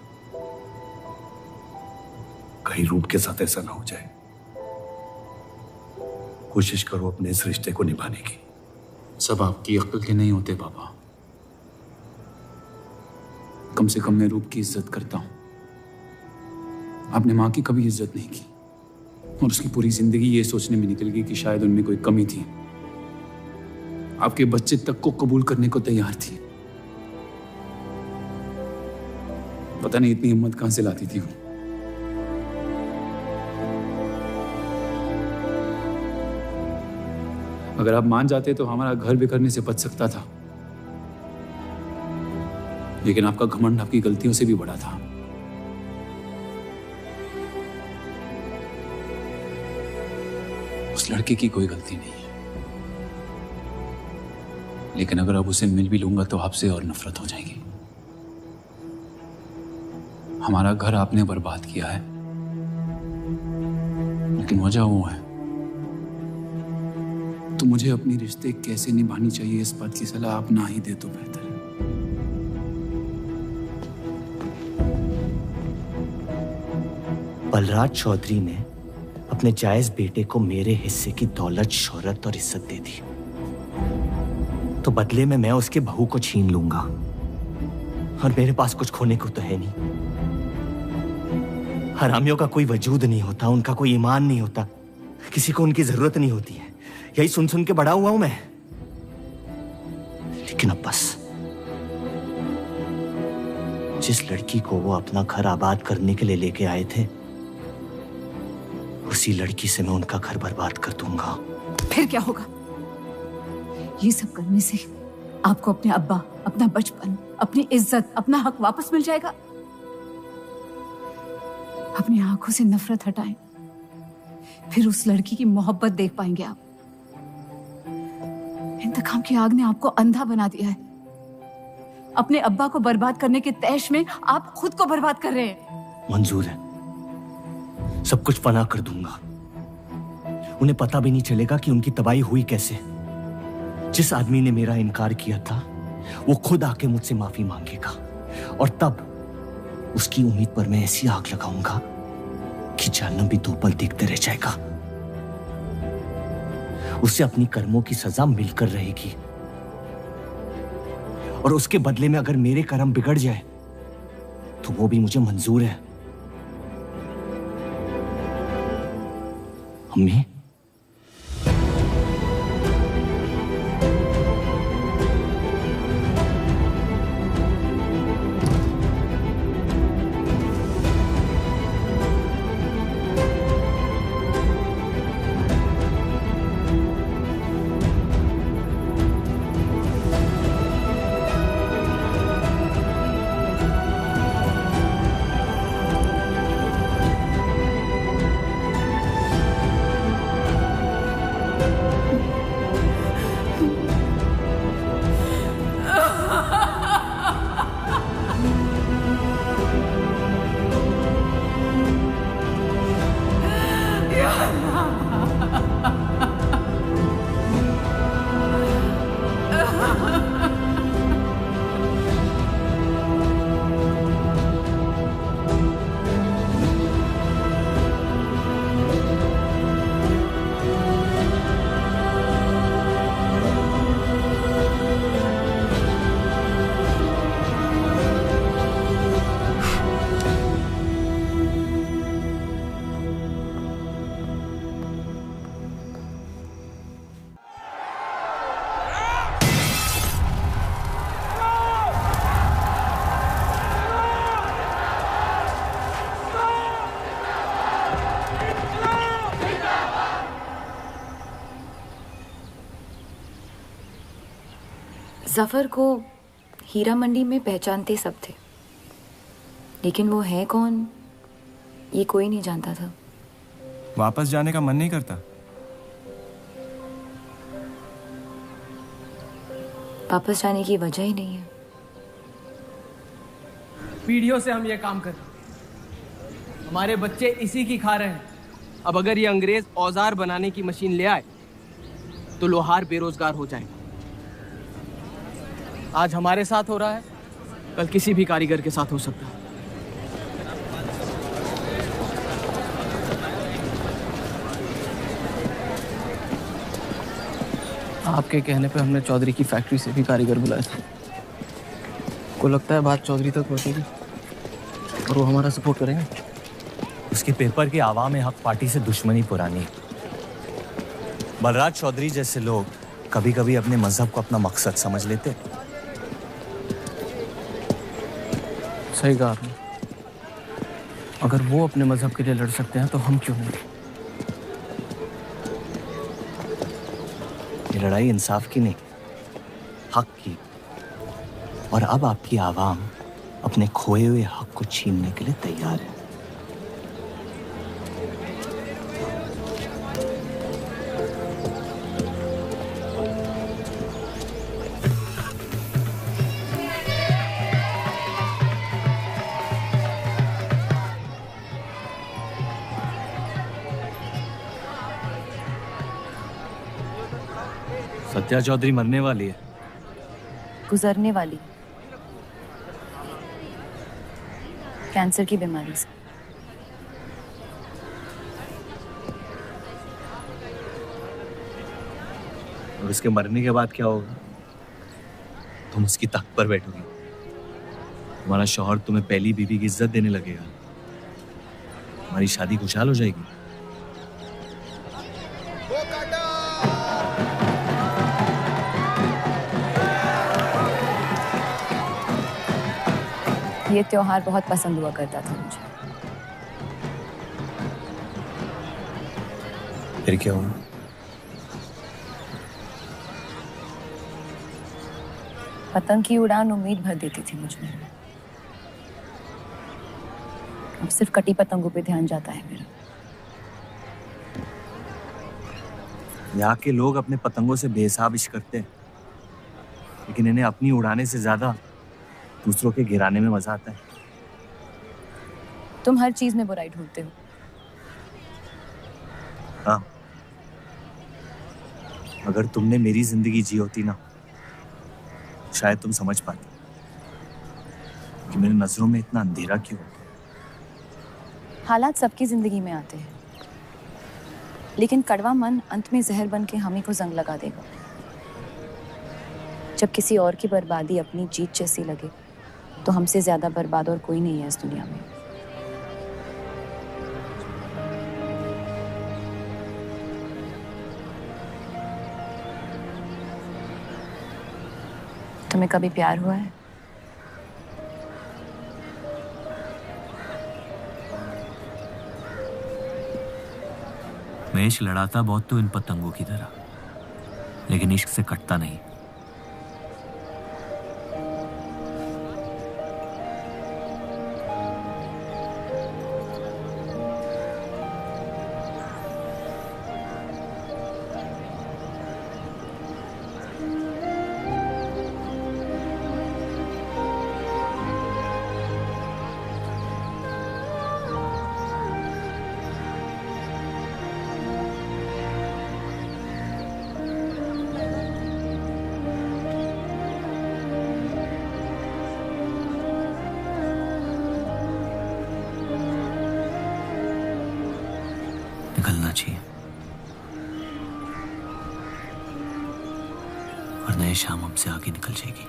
कहीं रूप के साथ ऐसा ना हो जाए। कोशिश करो अपने इस रिश्ते को निभाने की। सब आपकी अक्ल के नहीं होते बाबा। कम से कम मैं रूप की इज्जत करता हूं। आपने मां की कभी इज्जत नहीं की, और उसकी पूरी जिंदगी ये सोचने में निकल गई कि शायद उनमें कोई कमी थी। आपके बच्चे तक को कबूल करने को तैयार थी। पता नहीं इतनी हिम्मत कहां से लाती थी वो। अगर आप मान जाते तो हमारा घर बिखरने से बच सकता था, लेकिन आपका घमंड आपकी गलतियों से भी बड़ा था। उस लड़के की कोई गलती नहीं है, लेकिन अगर अब उसे मिल भी लूंगा तो आपसे और नफरत हो जाएगी। हमारा घर आपने बर्बाद किया है, लेकिन वजह वो है। तो मुझे अपनी रिश्ते कैसे निभानी चाहिए इस बात की सलाह आप ना ही दे तो बेहतर है। बलराज चौधरी ने अपने जायज बेटे को मेरे हिस्से की दौलत, शोहरत और इज्जत दे दी, तो बदले में मैं उसके बहू को छीन लूंगा, और मेरे पास कुछ खोने को तो है नहीं। हरामियों का कोई वजूद नहीं होता, उनका कोई ईमान नहीं होता, किसी को उनकी जरूरत नहीं होती है। यही सुन सुन के बड़ा हुआ हूं मैं। लेकिन अब बस, जिस लड़की को वो अपना घर आबाद करने के लिए लेके आए थे, उसी लड़की से मैं उनका घर बर्बाद कर दूंगा। फिर क्या होगा? ये सब करने से आपको अपने अब्बा, अपना बचपन, अपनी इज्जत, अपना हक वापस मिल जाएगा। अपनी आंखों से नफरत हटाएं, फिर उस लड़की की मोहब्बत देख पाएंगे आप। इंतकाम की आग ने आपको अंधा बना दिया है। अपने अब्बा को बर्बाद करने के तैश में आप खुद को बर्बाद कर रहे हैं। मंजूर है, सब कुछ फना कर दूंगा। उन्हें पता भी नहीं चलेगा कि उनकी तबाही हुई कैसे। जिस आदमी ने मेरा इनकार किया था वो खुद आके मुझसे माफी मांगेगा और तब उसकी उम्मीद पर मैं ऐसी आग लगाऊंगा कि जहन्नम भी 2 पल देखते रह जाएगा। उसे अपनी कर्मों की सजा मिलकर रहेगी और उसके बदले में अगर मेरे कर्म बिगड़ जाए तो वो भी मुझे मंजूर है। अम्मी, जफर को हीरा मंडी में पहचानते सब थे, लेकिन वो है कौन ये कोई नहीं जानता था। वापस जाने का मन नहीं करता? वापस जाने की वजह ही नहीं है। पीढ़ियों से हम ये काम कर रहे हैं, हमारे बच्चे इसी की खा रहे हैं। अब अगर ये अंग्रेज औजार बनाने की मशीन ले आए तो लोहार बेरोजगार हो जाएगा। आज हमारे साथ हो रहा है, कल किसी भी कारीगर के साथ हो सकता है। आपके कहने पे हमने चौधरी की फैक्ट्री से भी कारीगर बुलाए थे। को लगता है बात चौधरी तक पहुंचेगी और वो हमारा सपोर्ट करेंगे। उसके पेपर की आवाम हक पार्टी से दुश्मनी पुरानी। बलराज चौधरी जैसे लोग कभी कभी अपने मजहब को अपना मकसद समझ लेते। सही कहा आपने। अगर वो अपने मजहब के लिए लड़ सकते हैं तो हम क्यों नहीं? ये लड़ाई इंसाफ की नहीं, हक की। और अब आपकी आवाम अपने खोए हुए हक को छीनने के लिए तैयार है। सत्या चौधरी मरने वाली है। गुजरने वाली, कैंसर की बीमारी से। और उसके मरने के बाद क्या होगा? तुम उसकी तख्त पर बैठोगी, तुम्हारा शौहर तुम्हें पहली बीवी की इज्जत देने लगेगा, तुम्हारी शादी खुशहाल हो जाएगी। ये त्योहार बहुत पसंद हुआ करता था मुझे। फिर क्या हुआ? पतंग की उड़ान उम्मीद भर देती थी मुझ में। अब सिर्फ कटी पतंगों पे ध्यान जाता है मेरा। यहाँ के लोग अपने पतंगों से बेहिसाब इश्क करते हैं, लेकिन इन्हें अपनी उड़ाने से ज्यादा दूसरों के गिराने में मजा आता है। तुम हर चीज में बुराई ढूंढते हो। हाँ, अगर तुमने मेरी जिंदगी जी होती ना, शायद तुम समझ पाती कि मेरी नजरों में इतना अंधेरा क्यों होता। हालात सबकी जिंदगी में आते हैं, लेकिन कड़वा मन अंत में जहर बन के हम ही को जंग लगा देगा। जब किसी और की बर्बादी अपनी जीत जैसी लगे, तो हमसे ज्यादा बर्बाद और कोई नहीं है इस दुनिया में। तुम्हें कभी प्यार हुआ है? मैं इश्क लड़ाता बहुत तो इन पतंगों की तरह, लेकिन इश्क से कटता नहीं। निकलना चाहिए, वरना ये शाम हमसे आगे निकल जाएगी।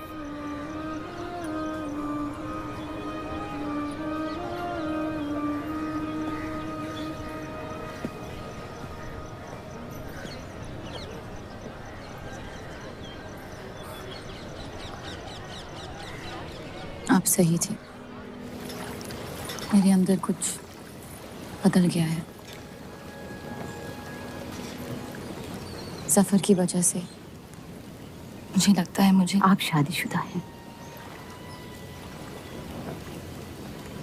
आप सही थी, मेरे अंदर कुछ बदल गया है। सफर की वजह से मुझे लगता है मुझे। आप शादीशुदा हैं?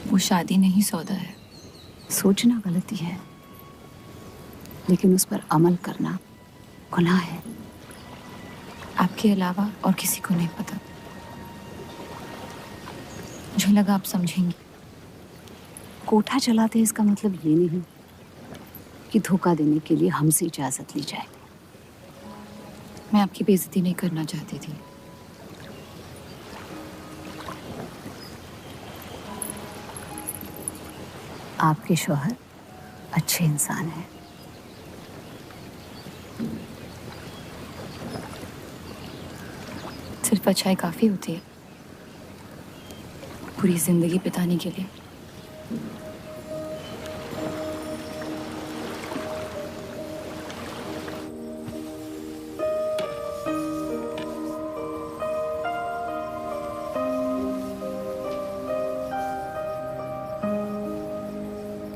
वो शादी नहीं सौदा है। सोचना गलती है, लेकिन उस पर अमल करना गुनाह है। आपके अलावा और किसी को नहीं पता। मुझे लगा आप समझेंगी। कोठा चलाते इसका मतलब ये नहीं कि धोखा देने के लिए हमसे इजाजत ली जाए। मैं आपकी बेइज्जती नहीं करना चाहती थी। आपके शौहर अच्छे इंसान हैं। सिर्फ अच्छाई काफी होती है पूरी जिंदगी बिताने के लिए।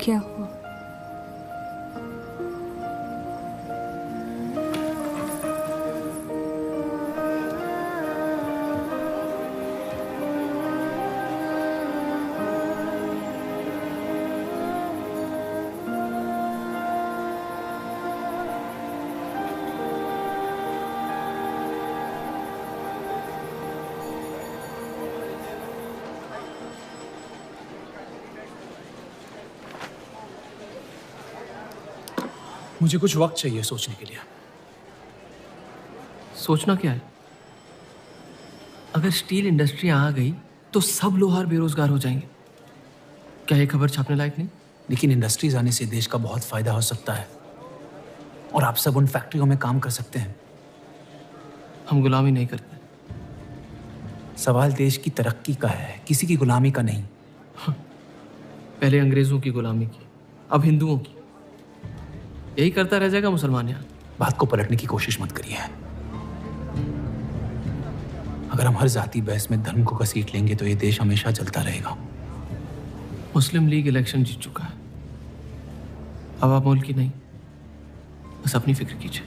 क्या हुआ? मुझे कुछ वक्त चाहिए सोचने के लिए। सोचना क्या है? अगर स्टील इंडस्ट्री आ गई तो सब लोहार बेरोजगार हो जाएंगे। क्या ये खबर छापने लायक नहीं? लेकिन इंडस्ट्रीज आने से देश का बहुत फायदा हो सकता है, और आप सब उन फैक्ट्रियों में काम कर सकते हैं। हम गुलामी नहीं करते। सवाल देश की तरक्की का है, किसी की गुलामी का नहीं। पहले अंग्रेजों की गुलामी की, अब हिंदुओं की। यही करता रह जाएगा मुसलमान यहाँ। बात को पलटने की कोशिश मत करिए। अगर हम हर जाति बहस में धर्म को घसीट लेंगे तो ये देश हमेशा चलता रहेगा। मुस्लिम लीग इलेक्शन जीत चुका है। अब आप मुल्क की नहीं, बस अपनी फिक्र कीजिए।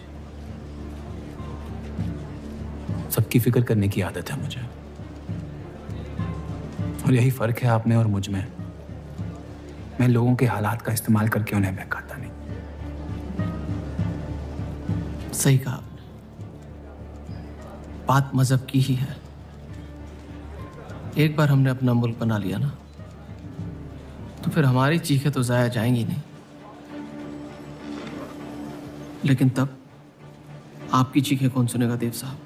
सबकी फिक्र करने की आदत है मुझे, और यही फर्क है आप में और मुझ में। मैं लोगों के हालात का इस्तेमाल करके उन्हें बहकाता नहीं। सही कहा आपने। बात मजहब की ही है। एक बार हमने अपना मुल्क बना लिया ना, तो फिर हमारी चीखें तो जाया जाएंगी नहीं। लेकिन तब आपकी चीखें कौन सुनेगा देव साहब?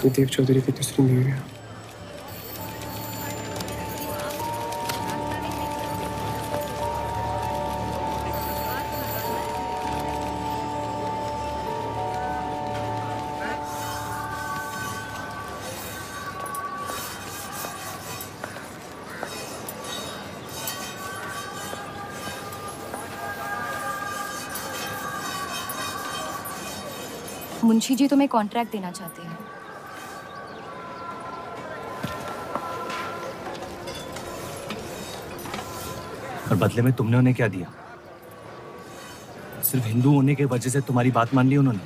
देव चौधरी की तीसरी न्यू ईयर। मुंशी जी तुम्हें कॉन्ट्रैक्ट देना चाहते हैं। और बदले में तुमने उन्हें क्या दिया? सिर्फ हिंदू होने के वजह से तुम्हारी बात मान ली उन्होंने?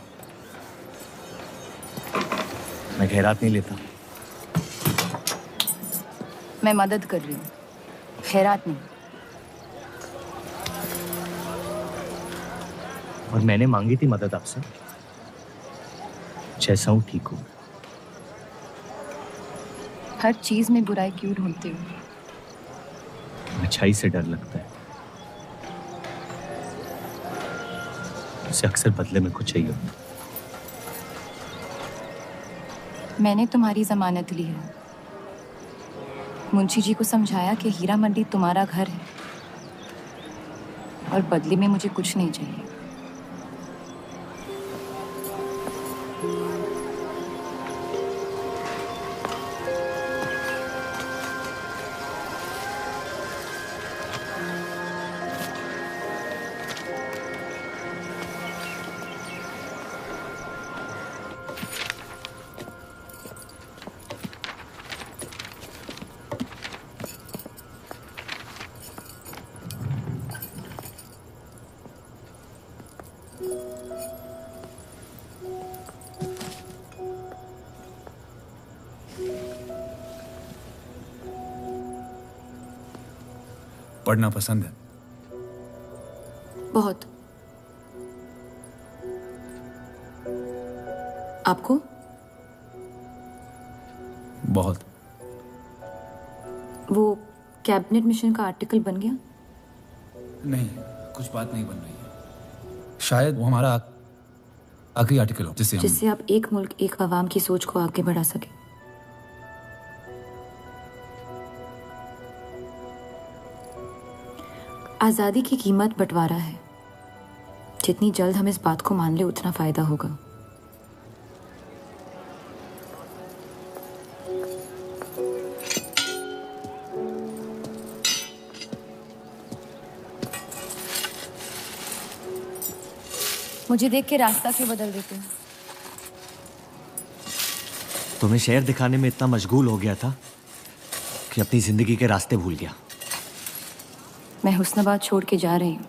मैं खैरात नहीं लेता। मैं मदद कर रही हूँ, खैरात नहीं। और मैंने मांगी थी मदद आपसे। जैसा हूं ठीक हूं। हर चीज में बुराई क्यों ढूंढते हो? अच्छाई से डर लगता है। उसे अक्सर बदले में कुछ चाहिए होता। मैंने तुम्हारी जमानत ली है। मुंशी जी को समझाया कि हीरा मंडी तुम्हारा घर है और बदले में मुझे कुछ नहीं चाहिए। पढ़ना पसंद है? बहुत। आपको? बहुत। वो कैबिनेट मिशन का आर्टिकल बन गया? नहीं, कुछ बात नहीं बन रही है। शायद वो हमारा आखिरी आर्टिकल हो जिससे आप एक मुल्क एक अवाम की सोच को आगे बढ़ा सके। आज़ादी की कीमत बंटवारा है। जितनी जल्द हम इस बात को मान ले उतना फायदा होगा। मुझे देख के रास्ता क्यों बदल देते हो? तुम्हें शहर दिखाने में इतना मशगूल हो गया था कि अपनी जिंदगी के रास्ते भूल गया। मैं हुस्नाबाद छोड़ के जा रही हूँ।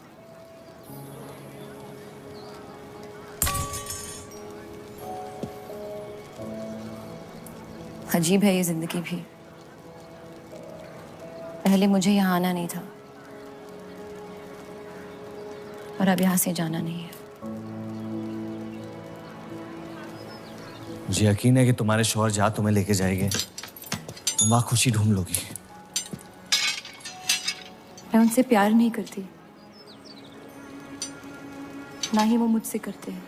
अजीब है ये जिंदगी भी। पहले मुझे यहाँ आना नहीं था और अब यहाँ से जाना नहीं है। मुझे यकीन है कि तुम्हारे शौहर जहाँ तुम्हें लेके जाएंगे तुम वहाँ खुशी ढूंढ लोगी। मैं उनसे प्यार नहीं करती, ना ही वो मुझसे करते हैं।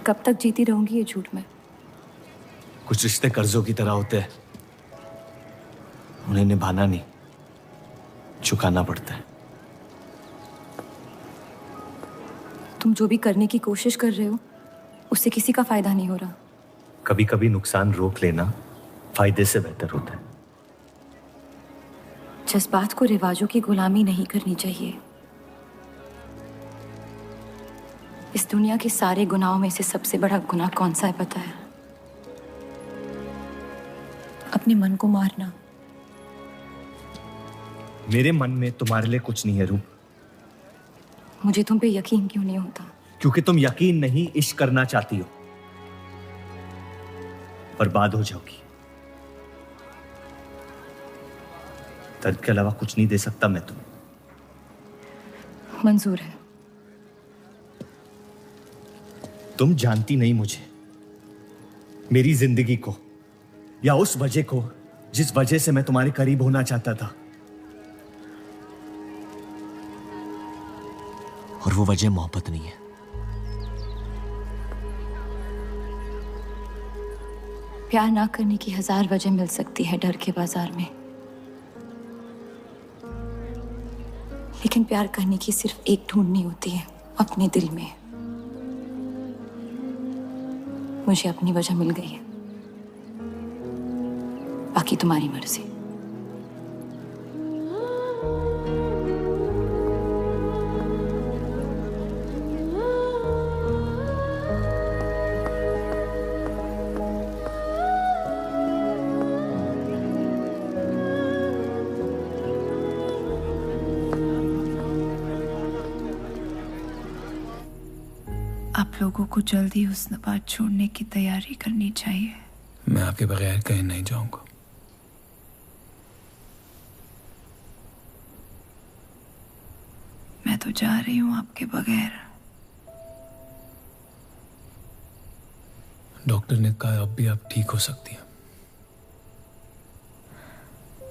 कब तक जीती रहूंगी ये झूठ में? कुछ रिश्ते कर्जों की तरह होते हैं, उन्हें निभाना नहीं, चुकाना पड़ता है। तुम जो भी करने की कोशिश कर रहे हो उससे किसी का फायदा नहीं हो रहा। कभी कभी नुकसान रोक लेना फायदे से बेहतर होता है। जज्बात को रिवाजों की गुलामी नहीं करनी चाहिए। इस दुनिया के सारे गुनाहों में से सबसे बड़ा गुनाह कौन सा है पता है? अपने मन को मारना। मेरे मन में तुम्हारे लिए कुछ नहीं है रूप। मुझे तुम पे यकीन क्यों नहीं होता? क्योंकि तुम यकीन नहीं इश्क करना चाहती हो। बर्बाद हो जाओगी। दर्द के अलावा कुछ नहीं दे सकता मैं तुम्हें। मंजूर है। तुम जानती नहीं मुझे, मेरी जिंदगी को, या उस वजह को जिस वजह से मैं तुम्हारे करीब होना चाहता था। और वो वजह मोहब्बत नहीं है। प्यार ना करने की 1000 वजह मिल सकती है डर के बाजार में, लेकिन प्यार करने की सिर्फ एक ढूंढनी होती है, अपने दिल में। मुझे अपनी वजह मिल गई है, बाकी तुम्हारी मर्जी। आप लोगों को जल्दी हुस्नाबाद छोड़ने की तैयारी करनी चाहिए। मैं आपके बगैर कहीं नहीं जाऊंगा। मैं तो जा रही हूँ आपके बगैर। डॉक्टर ने कहा अब भी आप ठीक हो सकती हैं।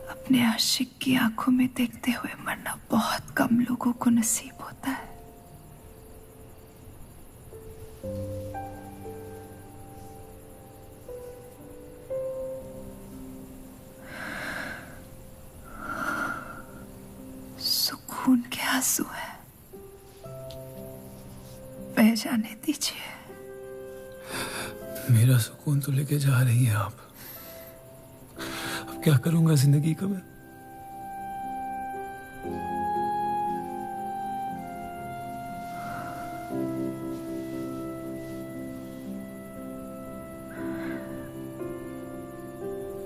अपने आशिक की आंखों में देखते हुए मरना बहुत कम लोगों को नसीब होता है। सुकून के आंसू है, बह जाने दीजिए। मेरा सुकून तो लेके जा रही हैं आप। अब क्या करूंगा जिंदगी का मैं?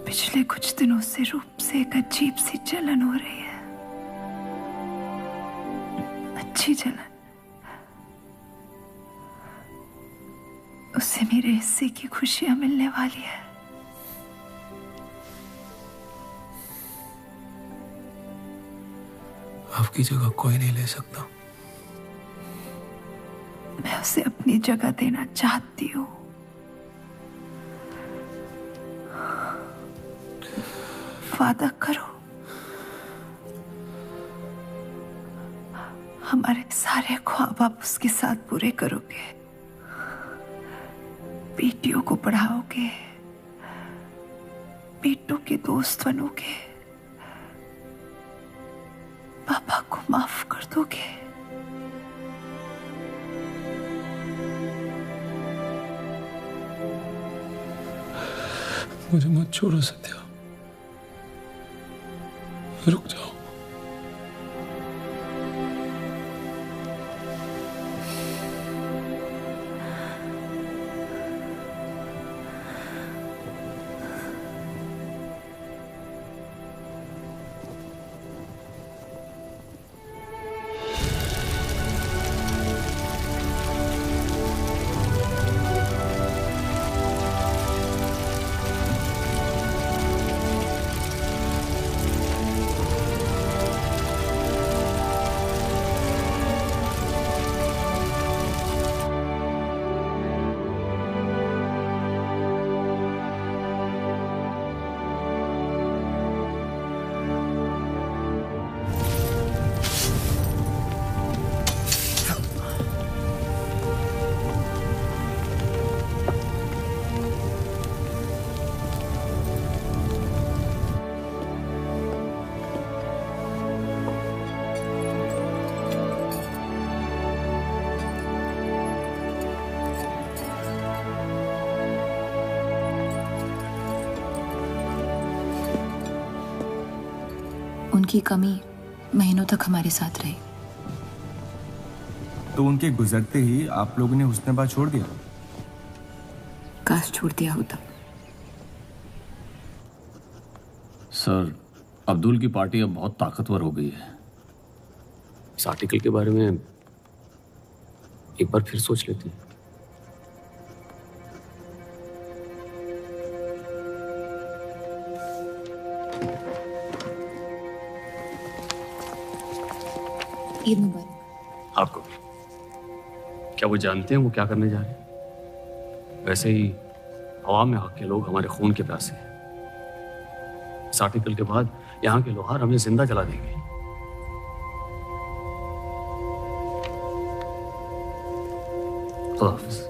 पिछले कुछ दिनों से रूप से एक अजीब सी जलन हो रही है, अच्छी जलन। उससे मेरे हिस्से की खुशियां मिलने वाली है। आपकी जगह कोई नहीं ले सकता। मैं उसे अपनी जगह देना चाहती हूँ। वादा करो, हमारे सारे ख्वाब आप उसके साथ पूरे करोगे। बेटियों को पढ़ाओगे, बेटों के दोस्त बनोगे, पापा को माफ कर दोगे। मुझे मत छोड़ो सत्या, रुक जाओ। उनकी कमी महीनों तक हमारे साथ रही। तो उनके गुजरते ही आप लोगों ने हुस्नाबाद छोड़ दिया? काश छोड़ दिया होता। सर, अब्दुल की पार्टी अब बहुत ताकतवर हो गई है। इस आर्टिकल के बारे में एक बार फिर सोच लेते हैं। ईद मुबारक। आपको भी। क्या वो जानते हैं वो क्या करने जा रहे हैं? वैसे ही अवाम में हक के लोग हमारे खून के प्यासे हैं। इस आर्टिकल के बाद यहाँ के लोहार हमें जिंदा जला देंगे। खुदा हाफिज़।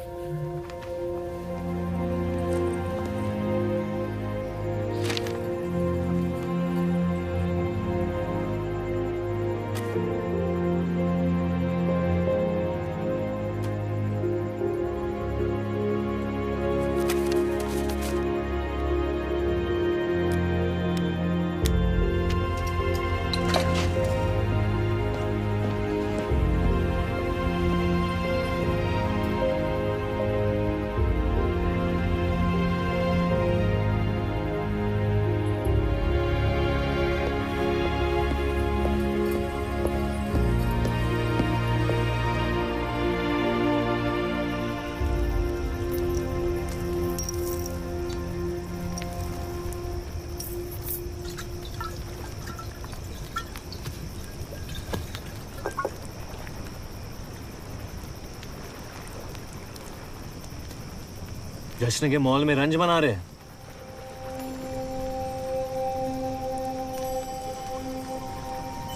जश्न के मॉल में रंज बना रहे हैं।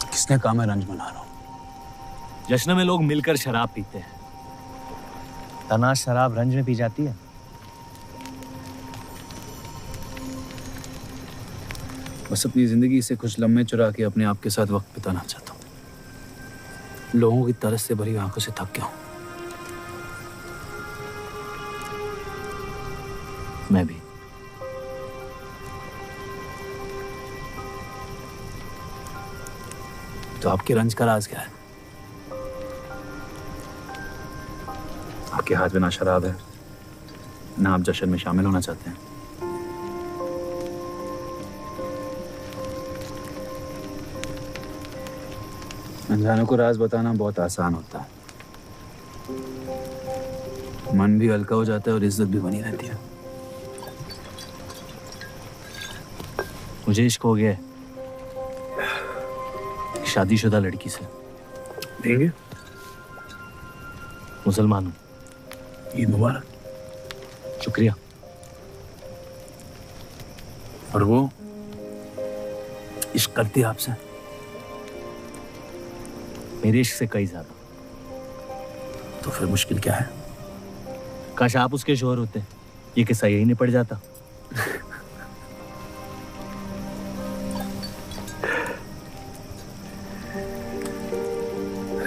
किसने कहा मैं रंज बना रहा हूं? जश्न में लोग मिलकर शराब पीते हैं। तनाश शराब रंज में पी जाती है। बस अपनी जिंदगी से कुछ लम्हे चुरा के अपने आप के साथ वक्त बिताना चाहता हूं। लोगों की तरस से भरी आंखों से थक गया हूं। मैं भी। तो आपके रंज का राज क्या है? आपके हाथ में ना शराब है, ना आप जश्न में शामिल होना चाहते हैं। अनजानों को राज बताना बहुत आसान होता है। मन भी हल्का हो जाता है और इज्जत भी बनी रहती है। मुझे इश्क हो गया है शादीशुदा लड़की से। देंगे? मुसलमान हूं। ईद मुबारक। शुक्रिया। और वो इश्क करती है आपसे? मेरे इश्क से कई ज्यादा। तो फिर मुश्किल क्या है? काश आप उसके शोहर होते, ये किस्सा यही निपट जाता।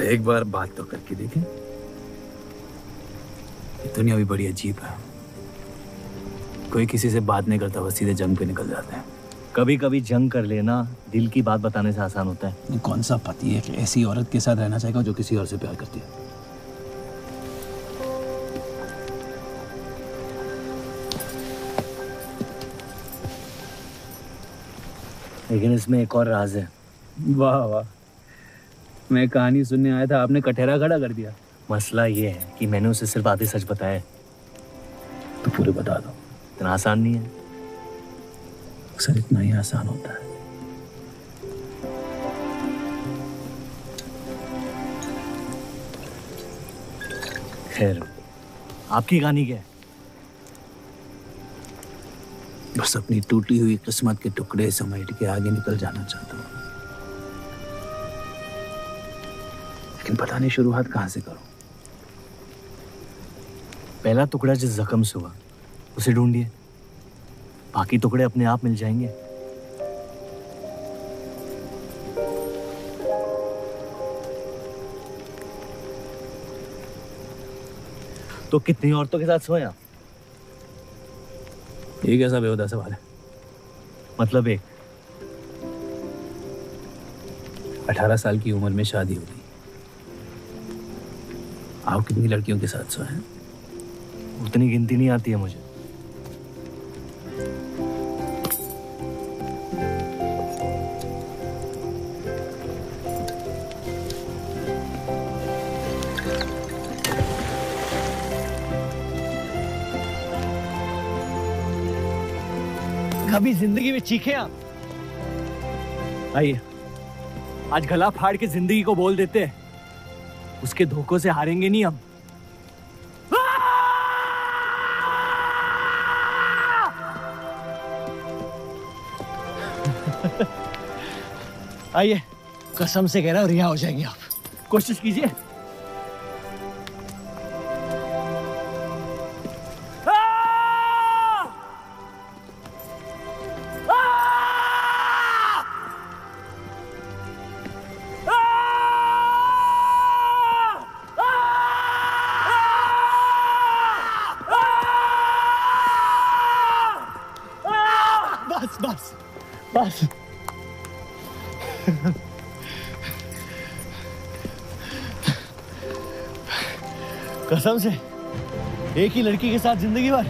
एक बार बात तो करके देखें। ये दुनिया भी बड़ी अजीब है। कोई किसी से बात नहीं करता, बस सीधे जंग पे निकल जाते हैं। कभी कभी जंग कर लेना दिल की बात बताने से आसान होता है। कौन सा पति है कि ऐसी औरत के साथ रहना चाहेगा जो किसी और से प्यार करती है? लेकिन इसमें एक और राज है। वाह वाह, मैं कहानी सुनने आया था, आपने कटहरा खड़ा कर दिया। मसला ये है कि मैंने उसे सिर्फ आधे सच बताया। तो पूरे बता दो। इतना आसान नहीं है। अक्सर इतना ही आसान होता है। खैर, आपकी कहानी क्या है? बस अपनी टूटी हुई किस्मत के टुकड़े समेट के आगे निकल जाना चाहता हूँ, लेकिन पता नहीं शुरुआत कहाँ से करूं। पहला टुकड़ा जिस जख्म से हुआ उसे ढूंढिए, बाकी टुकड़े अपने आप मिल जाएंगे। तो कितनी औरतों के साथ सोए आप? ये कैसा बेहुदा सवाल है? मतलब एक 18 साल की उम्र में शादी हो गई। आप कितनी लड़कियों के साथ सोए हैं? उतनी गिनती नहीं आती है मुझे। कभी जिंदगी में चीखे आप? आइए, आज गला फाड़ के जिंदगी को बोल देते हैं। उसके धोखों से हारेंगे नहीं हम। आइए, कसम से कह रहा हूँ रिहा हो जाएंगे आप, कोशिश कीजिए। बस कसम से एक ही लड़की के साथ जिंदगी भर।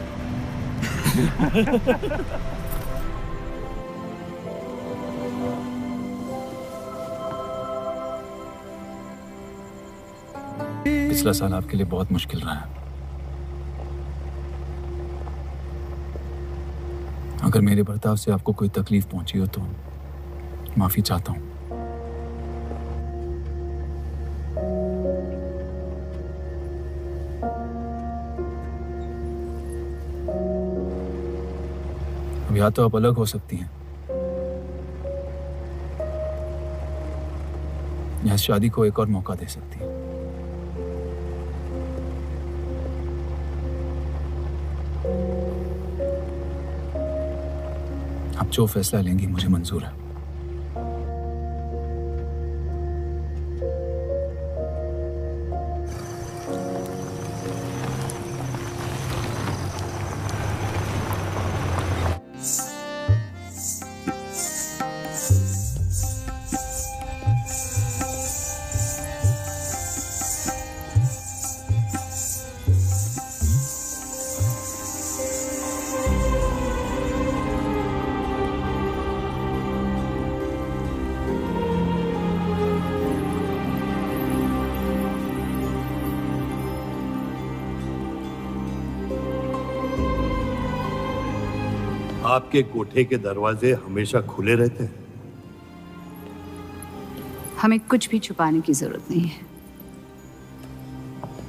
पिछला साल आपके लिए बहुत मुश्किल रहा है। अगर मेरे बर्ताव से आपको कोई तकलीफ पहुंची हो तो माफी चाहता हूं। अब या तो आप अलग हो सकती हैं या इस शादी को एक और मौका दे सकती हैं। आप जो फैसला लेंगी मुझे मंजूर है। आपके कोठे के दरवाजे हमेशा खुले रहते हैं? हमें कुछ भी छुपाने की जरूरत नहीं है।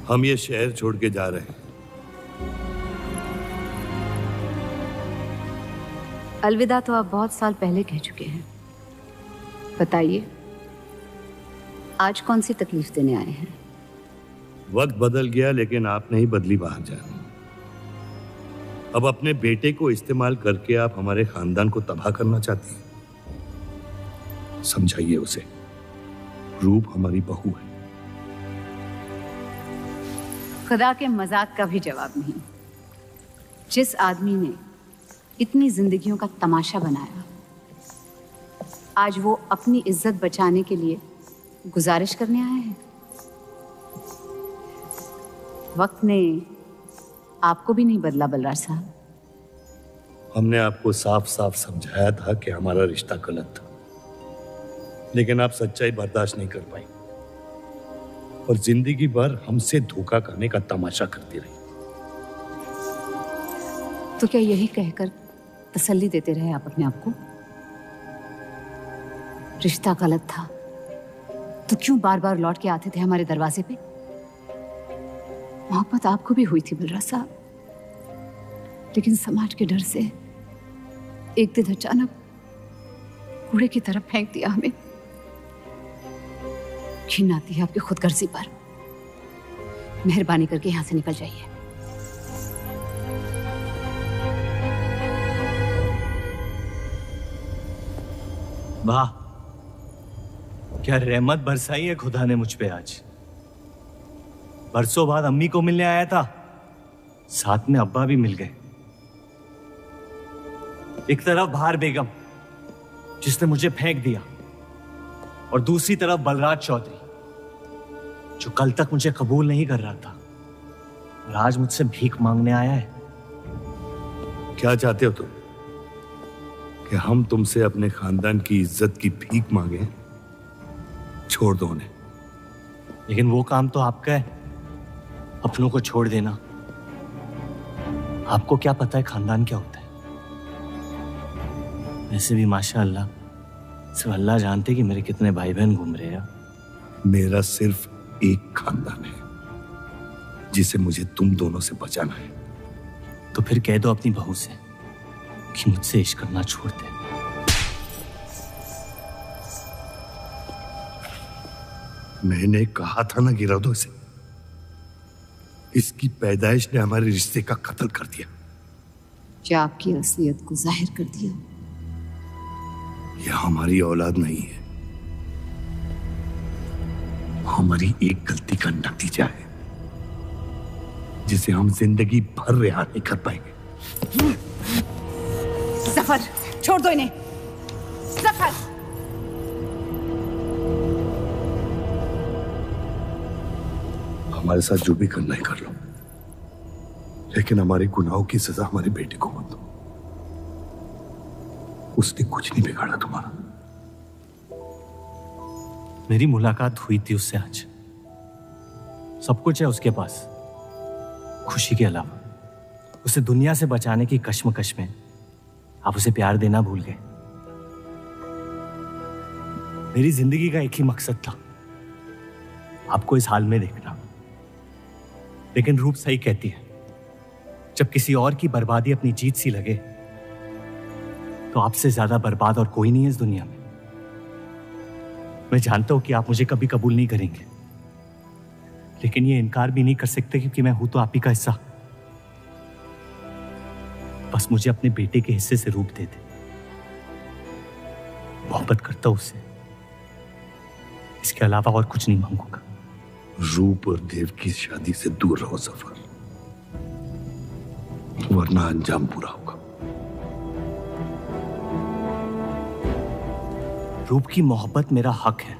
हम ये शहर छोड़ के जा रहे हैं। अलविदा तो आप बहुत साल पहले कह चुके हैं। बताइए, आज कौन सी तकलीफ देने आए हैं? वक्त बदल गया लेकिन आप नहीं बदली बाहर जा। अब अपने बेटे को इस्तेमाल करके आप हमारे खानदान को तबाह करना चाहती हैं। समझाइए उसे, रूप हमारी बहू है। खुदा के मजाक का भी जवाब नहीं। जिस आदमी ने इतनी जिंदगियों का तमाशा बनाया, आज वो अपनी इज्जत बचाने के लिए गुजारिश करने आए हैं। वक्त ने आपको भी नहीं बदला बलराज साहब। हमने आपको साफ साफ समझाया था कि हमारा रिश्ता गलत था, लेकिन आप सच्चाई बर्दाश्त नहीं कर पाई और जिंदगी भर हमसे धोखा करने का तमाशा करती रही। तो क्या यही कहकर तसल्ली देते रहे आप अपने आप को? रिश्ता गलत था तो क्यों बार बार लौट के आते थे हमारे दरवाजे पे? मोहब्बत आपको भी हुई थी बलराज साहब, लेकिन समाज के डर से एक दिन अचानक कूड़े की तरफ फेंक दिया हमें। घिन आती है आपकी खुदगर्जी पर। मेहरबानी करके यहां से निकल जाइए। वाह, क्या रहमत बरसाई है खुदा ने मुझ पे आज। बरसों बाद अम्मी को मिलने आया था, साथ में अब्बा भी मिल गए। एक तरफ बहार बेगम जिसने मुझे फेंक दिया और दूसरी तरफ बलराज चौधरी जो कल तक मुझे कबूल नहीं कर रहा था और आज मुझसे भीख मांगने आया है। क्या चाहते हो तुम? कि हम तुमसे अपने खानदान की इज्जत की भीख मांगे? छोड़ दो उन्हें। लेकिन वो काम तो आपका है, अपनों को छोड़ देना। आपको क्या पता है खानदान क्या होता है? वैसे भी माशाअल्लाह सिर्फ अल्लाह जानते कि मेरे कितने भाई बहन घूम रहे हैं। मेरा सिर्फ एक खानदान है जिसे मुझे तुम दोनों से बचाना है। तो फिर कह दो अपनी बहू से कि मुझसे इश्क करना छोड़ दे। मैंने कहा था ना गिरा दो इसे। इसकी पैदाइश ने हमारे रिश्ते का कत्ल कर दिया। क्या आपकी असलियत को जाहिर कर दिया? यह हमारी औलाद नहीं है, हमारी एक गलती का नतीजा है जिसे हम जिंदगी भर रिहा नहीं कर पाएंगे। जफर, छोड़ दो इन्हें। जफर, हमारे साथ जो भी करना है कर लो, लेकिन हमारे गुनाहों की सजा हमारे बेटे को मत दो। उसने कुछ नहीं बिगाड़ा तुम्हारा। मेरी मुलाकात हुई थी उससे आज। सब कुछ है उसके पास, खुशी के अलावा। उसे दुनिया से बचाने की कश्मकश में आप उसे प्यार देना भूल गए। मेरी जिंदगी का एक ही मकसद था, आपको इस हाल में देखना। लेकिन रूप सही कहती है, जब किसी और की बर्बादी अपनी जीत सी लगे तो आपसे ज्यादा बर्बाद और कोई नहीं है इस दुनिया में। मैं जानता हूं कि आप मुझे कभी कबूल नहीं करेंगे, लेकिन ये इनकार भी नहीं कर सकते क्योंकि मैं हूं तो आप ही का हिस्सा। बस मुझे अपने बेटे के हिस्से से रूप दे दे। मोहब्बत करता हूं उससे, इसके अलावा और कुछ नहीं मांगूंगा। रूप और देव की शादी से दूर रहो सफर, वरना अंजाम पूरा होगा। रूप की मोहब्बत मेरा हक है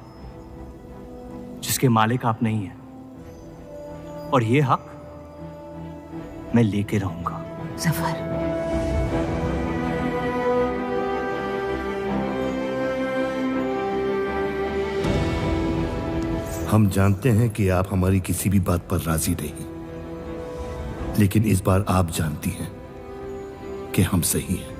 जिसके मालिक आप नहीं हैं, और ये हक मैं लेके रहूंगा। जफर, हम जानते हैं कि आप हमारी किसी भी बात पर राजी नहीं, लेकिन इस बार आप जानती हैं कि हम सही हैं।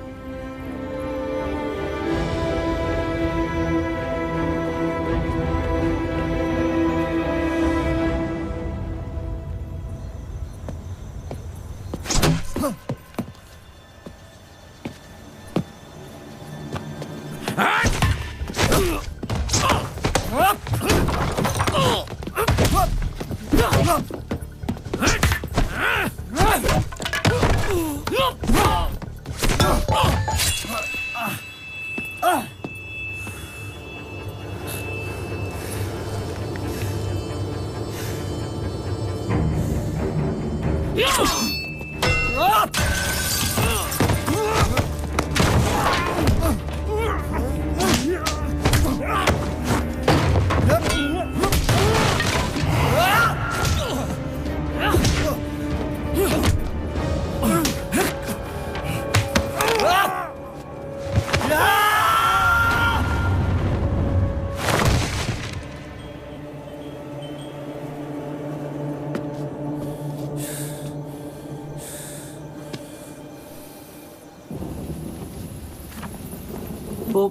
वो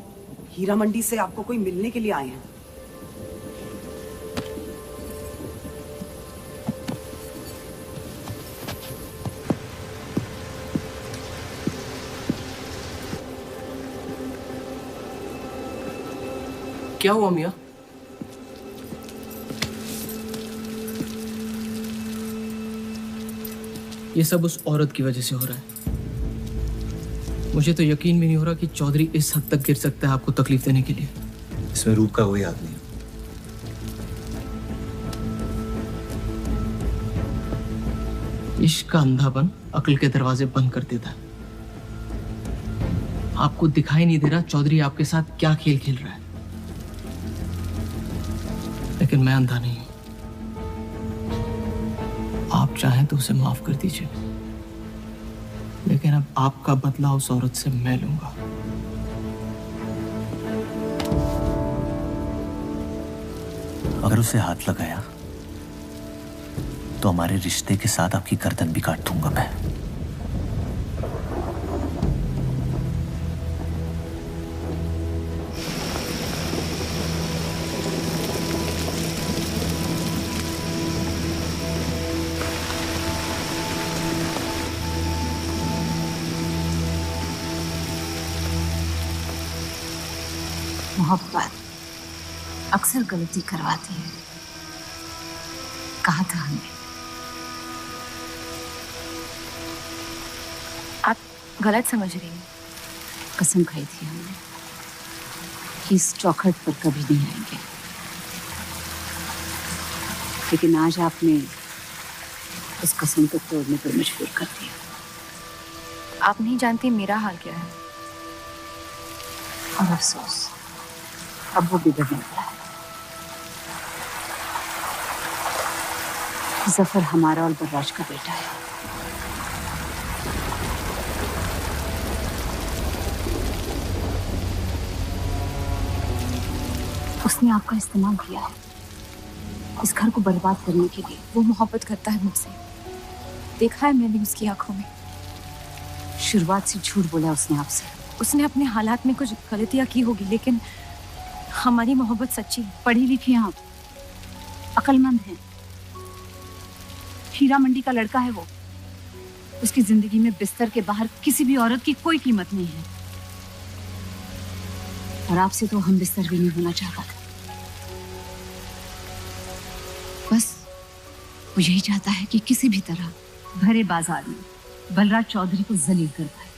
हीरा मंडी से आपको कोई मिलने के लिए आए हैं। क्या हुआ मियाँ? ये सब उस औरत की वजह से हो रहा है। मुझे तो यकीन भी नहीं हो रहा कि चौधरी इस हद तक गिर सकता है आपको तकलीफ देने के लिए। इसमें रूप का कोई हाथ नहीं। इश्क का अंधापन अक्ल के दरवाजे बंद कर देता है। आपको दिखाई नहीं दे रहा चौधरी आपके साथ क्या खेल खेल रहा है, लेकिन मैं अंधा नहीं हूं। आप चाहें तो उसे माफ कर दीजिए, लेकिन अब आपका बदला उस औरत से मैं लूंगा। अगर उसे हाथ लगाया तो हमारे रिश्ते के साथ आपकी गर्दन भी काट दूंगा मैं। मोहब्बत अक्सर गलती करवाती है। कहा था हमने। आप गलत समझ रही हैं। कसम खाई थी हमने कि इस चौखट पर कभी नहीं आएंगे, लेकिन आज आपने उस कसम को तोड़ने पर मजबूर कर दिया। आप नहीं जानती मेरा हाल क्या है। और अफसोस अब वो बिगड़ने वाला है। जफर हमारा और बर्राज का बेटा है। उसने आपका इस्तेमाल किया है इस घर को बर्बाद करने के लिए। वो मोहब्बत करता है मुझसे, देखा है मैंने उसकी आंखों में। शुरुआत से झूठ बोला उसने आपसे। उसने अपने हालात में कुछ गलतियां की होगी, लेकिन हमारी मोहब्बत सच्ची है। पढ़ी लिखी हैं आप, अक्लमंद हैं। हीरा मंडी का लड़का है वो। उसकी जिंदगी में बिस्तर के बाहर किसी भी औरत की कोई कीमत नहीं है। और आपसे तो हम बिस्तर भी नहीं होना चाहता था। बस वो यही चाहता है कि किसी भी तरह भरे बाजार में बलराज चौधरी को जलील कर पाए।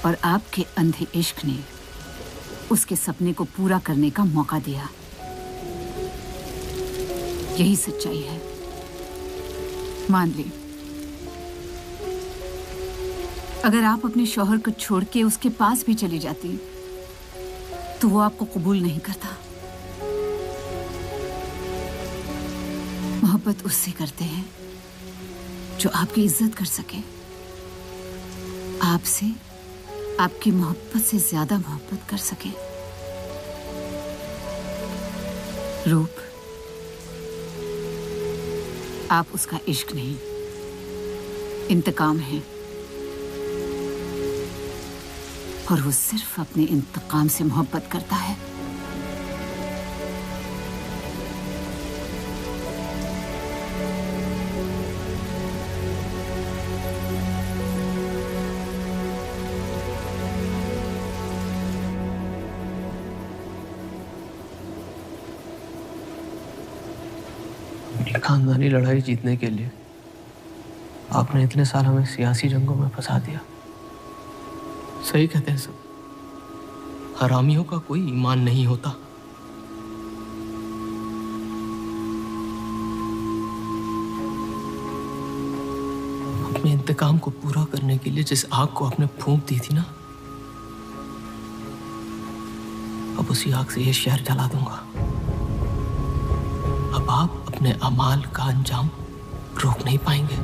और आपके अंधे इश्क ने उसके सपने को पूरा करने का मौका दिया। यही सच्चाई है, मान ले। अगर आप अपने शौहर को छोड़ के उसके पास भी चली जाती तो वो आपको कबूल नहीं करता। मोहब्बत उससे करते हैं जो आपकी इज्जत कर सके। आपसे आपकी मोहब्बत से ज्यादा मोहब्बत कर सके। रूप, आप उसका इश्क नहीं, इंतकाम है। और वो सिर्फ अपने इंतकाम से मोहब्बत करता है। खानदानी लड़ाई जीतने के लिए आपने इतने साल हमें सियासी जंगों में फंसा दिया। सही कहते हैं सब, हरामियों का कोई ईमान नहीं होता। अपने इंतकाम को पूरा करने के लिए जिस आग को आपने फूंक दी थी ना, अब उसी आग से ये शहर जला दूंगा। अब आप अपने अमाल का अंजाम रोक नहीं पाएंगे।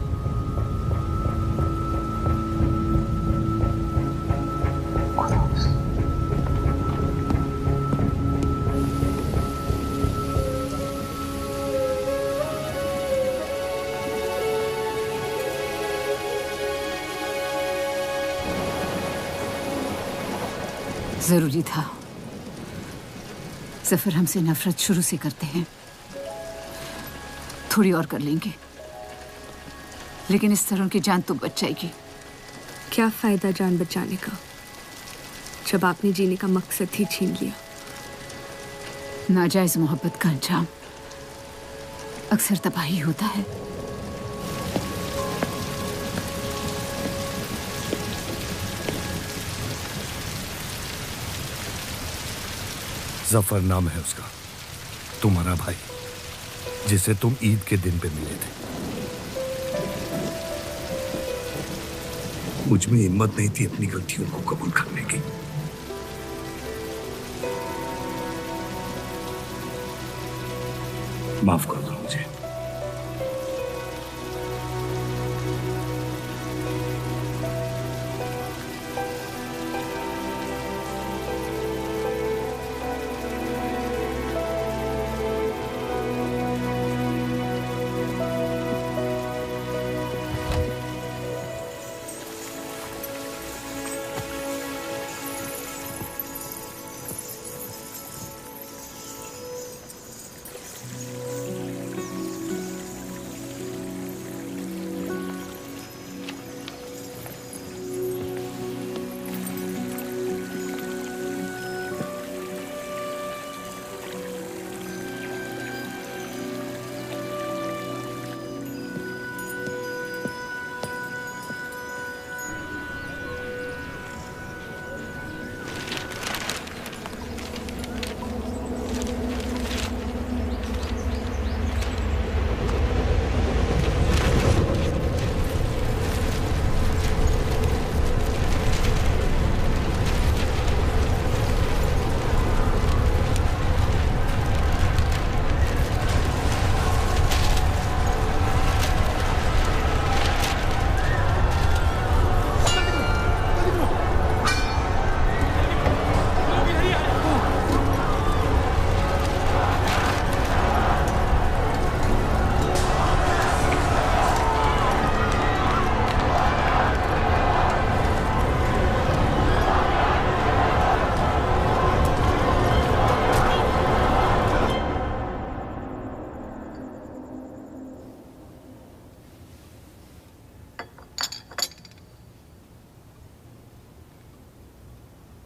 जरूरी था। जफर हमसे नफरत शुरू से करते हैं। थोड़ी और कर लेंगे, लेकिन इस तरह की जान तो बच जाएगी। क्या फायदा जान बचाने का जब आपने जीने का मकसद ही छीन लिया। नाजायज मोहब्बत का अंजाम अक्सर तबाही होता है। जफर नाम है उसका, तुम्हारा भाई, जिसे तुम ईद के दिन पे मिले थे। मुझ में हिम्मत नहीं थी अपनी गलतियों को कबूल करने की। माफ कर दो मुझे।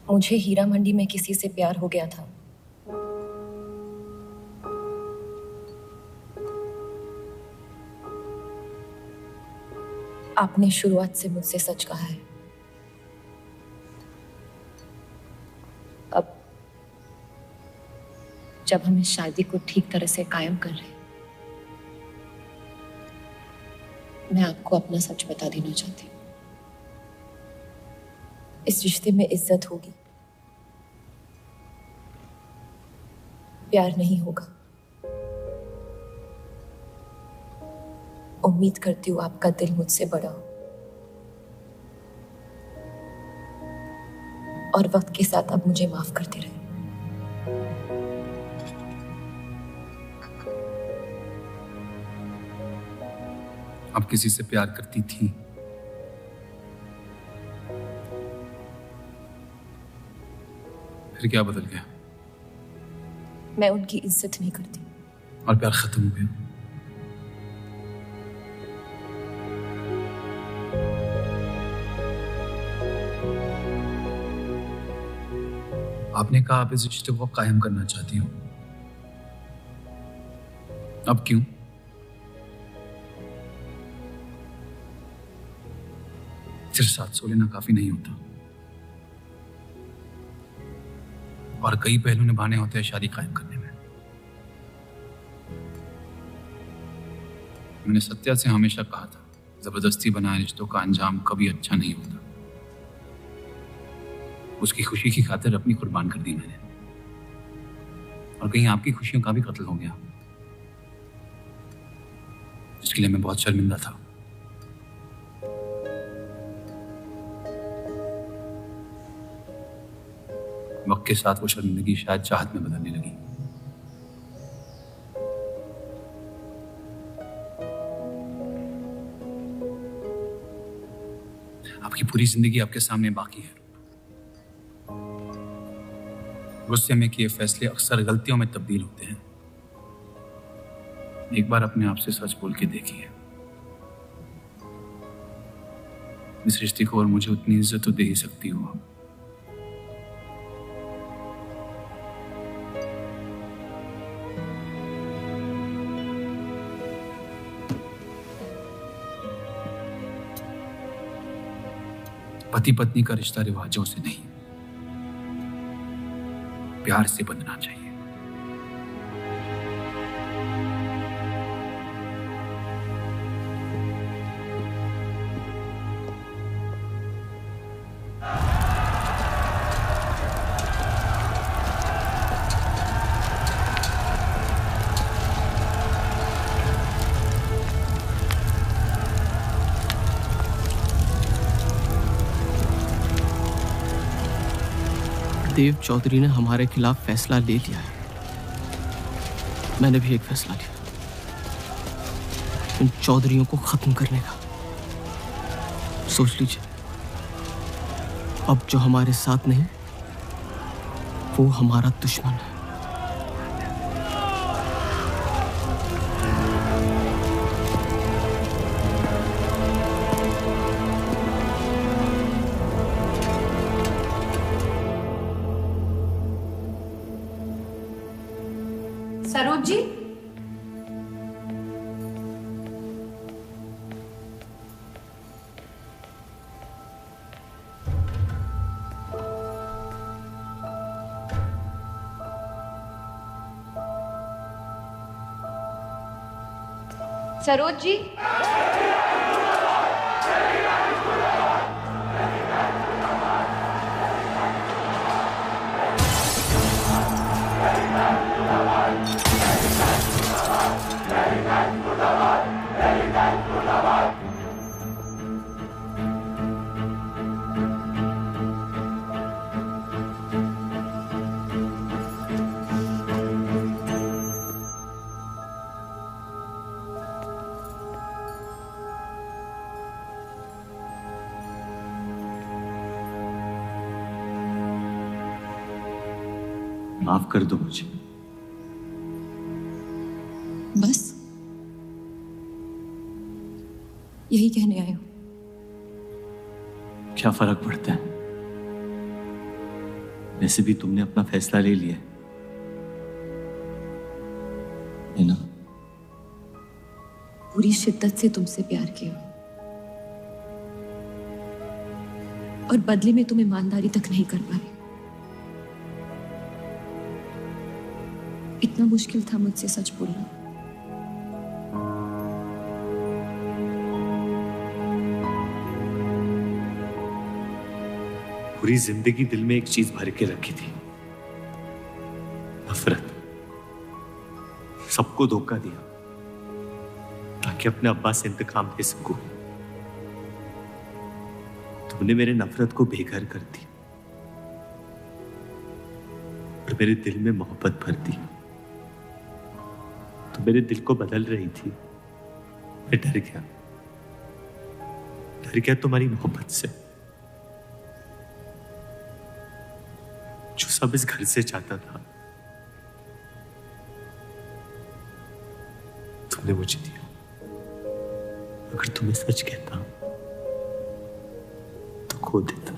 मुझे हीरा मंडी में किसी से प्यार हो गया था। आपने शुरुआत से मुझसे सच कहा है। अब जब हम इस शादी को ठीक तरह से कायम कर रहे हैं, मैं आपको अपना सच बता देना चाहती हूँ। इस रिश्ते में इज्जत होगी, प्यार नहीं होगा। उम्मीद करती हूँ आपका दिल मुझसे बड़ा हो और वक्त के साथ आप मुझे माफ करते रहे। आप किसी से प्यार करती थी? फिर क्या बदल गया? मैं उनकी इज्जत नहीं करती। और प्यार खत्म हो गया? आपने कहा आप इस रिश्ते को कायम करना चाहती हो। अब क्यों? सिर्फ 700 लेना काफी नहीं होता, और कई पहलू निभाने होते हैं शादी कायम करने में। मैंने सत्या से हमेशा कहा था, जबरदस्ती बनाए रिश्तों का अंजाम कभी अच्छा नहीं होता। उसकी खुशी की खातिर अपनी कुर्बान कर दी मैंने, और कहीं आपकी खुशियों का भी कत्ल हो गया, जिसके लिए मैं बहुत शर्मिंदा था। वक्त के साथ वो शर्मिंदगी शायद चाहत में बदलने लगी। आपकी पूरी जिंदगी आपके सामने बाकी है। गुस्से में किए फैसले अक्सर गलतियों में तब्दील होते हैं। एक बार अपने आप से सच बोल के देखिए। इस रिश्ते को और मुझे उतनी इज्जत तो दे ही सकती हो। पति पत्नी का रिश्ता रिवाजों से नहीं, प्यार से बंधना चाहिए। देव चौधरी ने हमारे खिलाफ फैसला ले लिया है। मैंने भी एक फैसला लिया, इन चौधरियों को खत्म करने का। सोच लीजिए, अब जो हमारे साथ नहीं, वो हमारा दुश्मन है। सरोज जी, सरोज जी, माफ कर दो मुझे। बस यही कहने आए हो? क्या फर्क पड़ता है? वैसे भी तुमने अपना फैसला ले लिया है ना? पूरी शिद्दत से तुमसे प्यार किया और बदले में तुम ईमानदारी तक नहीं कर पाए। इतना मुश्किल था मुझसे सच बोलना। पूरी जिंदगी दिल में एक चीज भर के रखी थी, नफरत। सबको धोखा दिया ताकि अपने अब्बा से इंतकाम ले सकूं। तुमने मेरे नफरत को बेघर कर दी और मेरे दिल में मोहब्बत भर दी। तो मेरे दिल को बदल रही थी। मैं डर गया तुम्हारी मोहब्बत से, जो सब इस घर से चाहता था तुमने मुझे दिया। अगर तुम्हें सच कहता तो खो देता।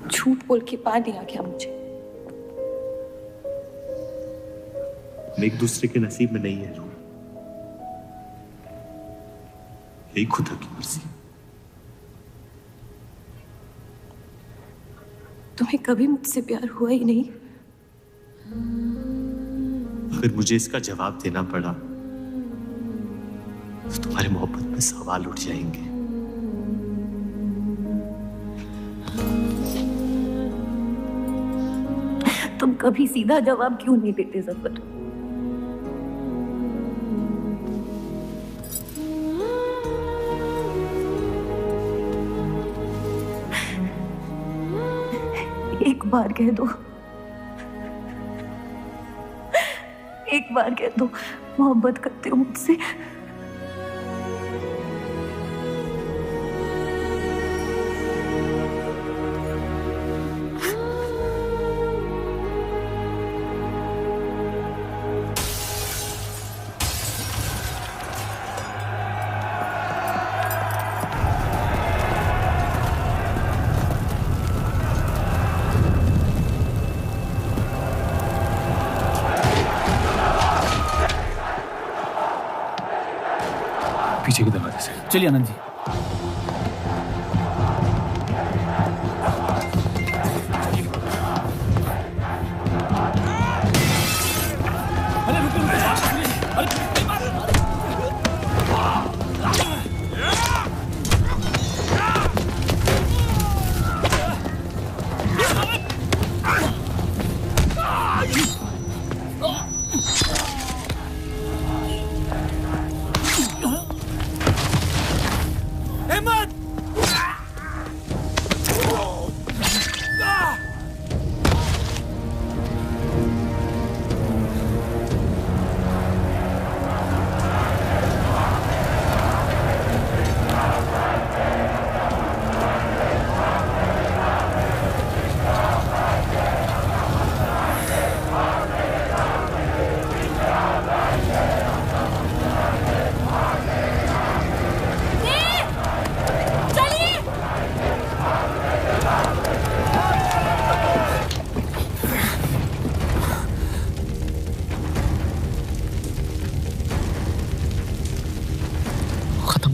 झूठ बोल के पा लिया क्या मुझे? हम एक दूसरे के नसीब में नहीं है रूह, यही खुदा की मर्जी। तुम्हें कभी मुझसे प्यार हुआ ही नहीं? अगर मुझे इसका जवाब देना पड़ा तो तुम्हारे मोहब्बत में सवाल उठ जाएंगे। तुम कभी सीधा जवाब क्यों नहीं देते जफर? एक बार कह दो, एक बार कह दो मोहब्बत करते हो मुझसे। पीछे के दरवाजे से। चलिए आनंद जी।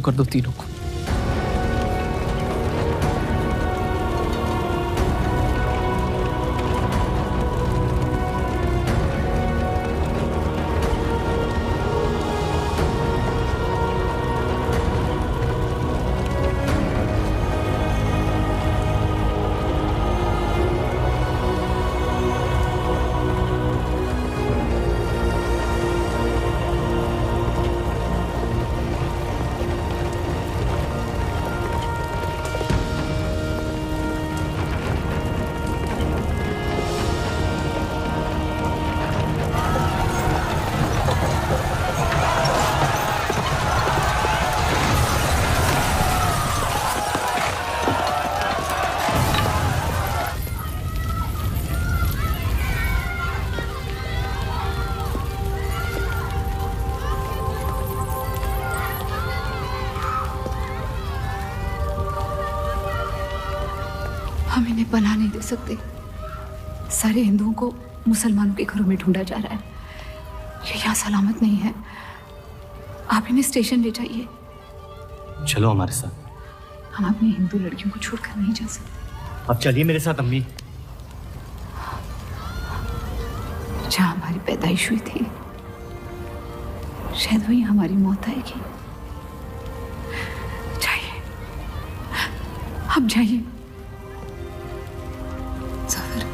कर दो तीनों को। हम इन्हें पनाह नहीं दे सकते। सारे हिंदुओं को मुसलमानों के घरों में ढूंढा जा रहा है। ये यहाँ सलामत नहीं है। आप इन्हें स्टेशन ले जाइए। चलो हमारे साथ। हम अपनी हिंदू लड़कियों को छोड़कर नहीं जा सकते। अब चलिए मेरे साथ अम्मी। जहाँ हमारी पैदाइश हुई थी शायद वहीं हमारी मौत आएगी। जाइए, आप जाइए। जफर,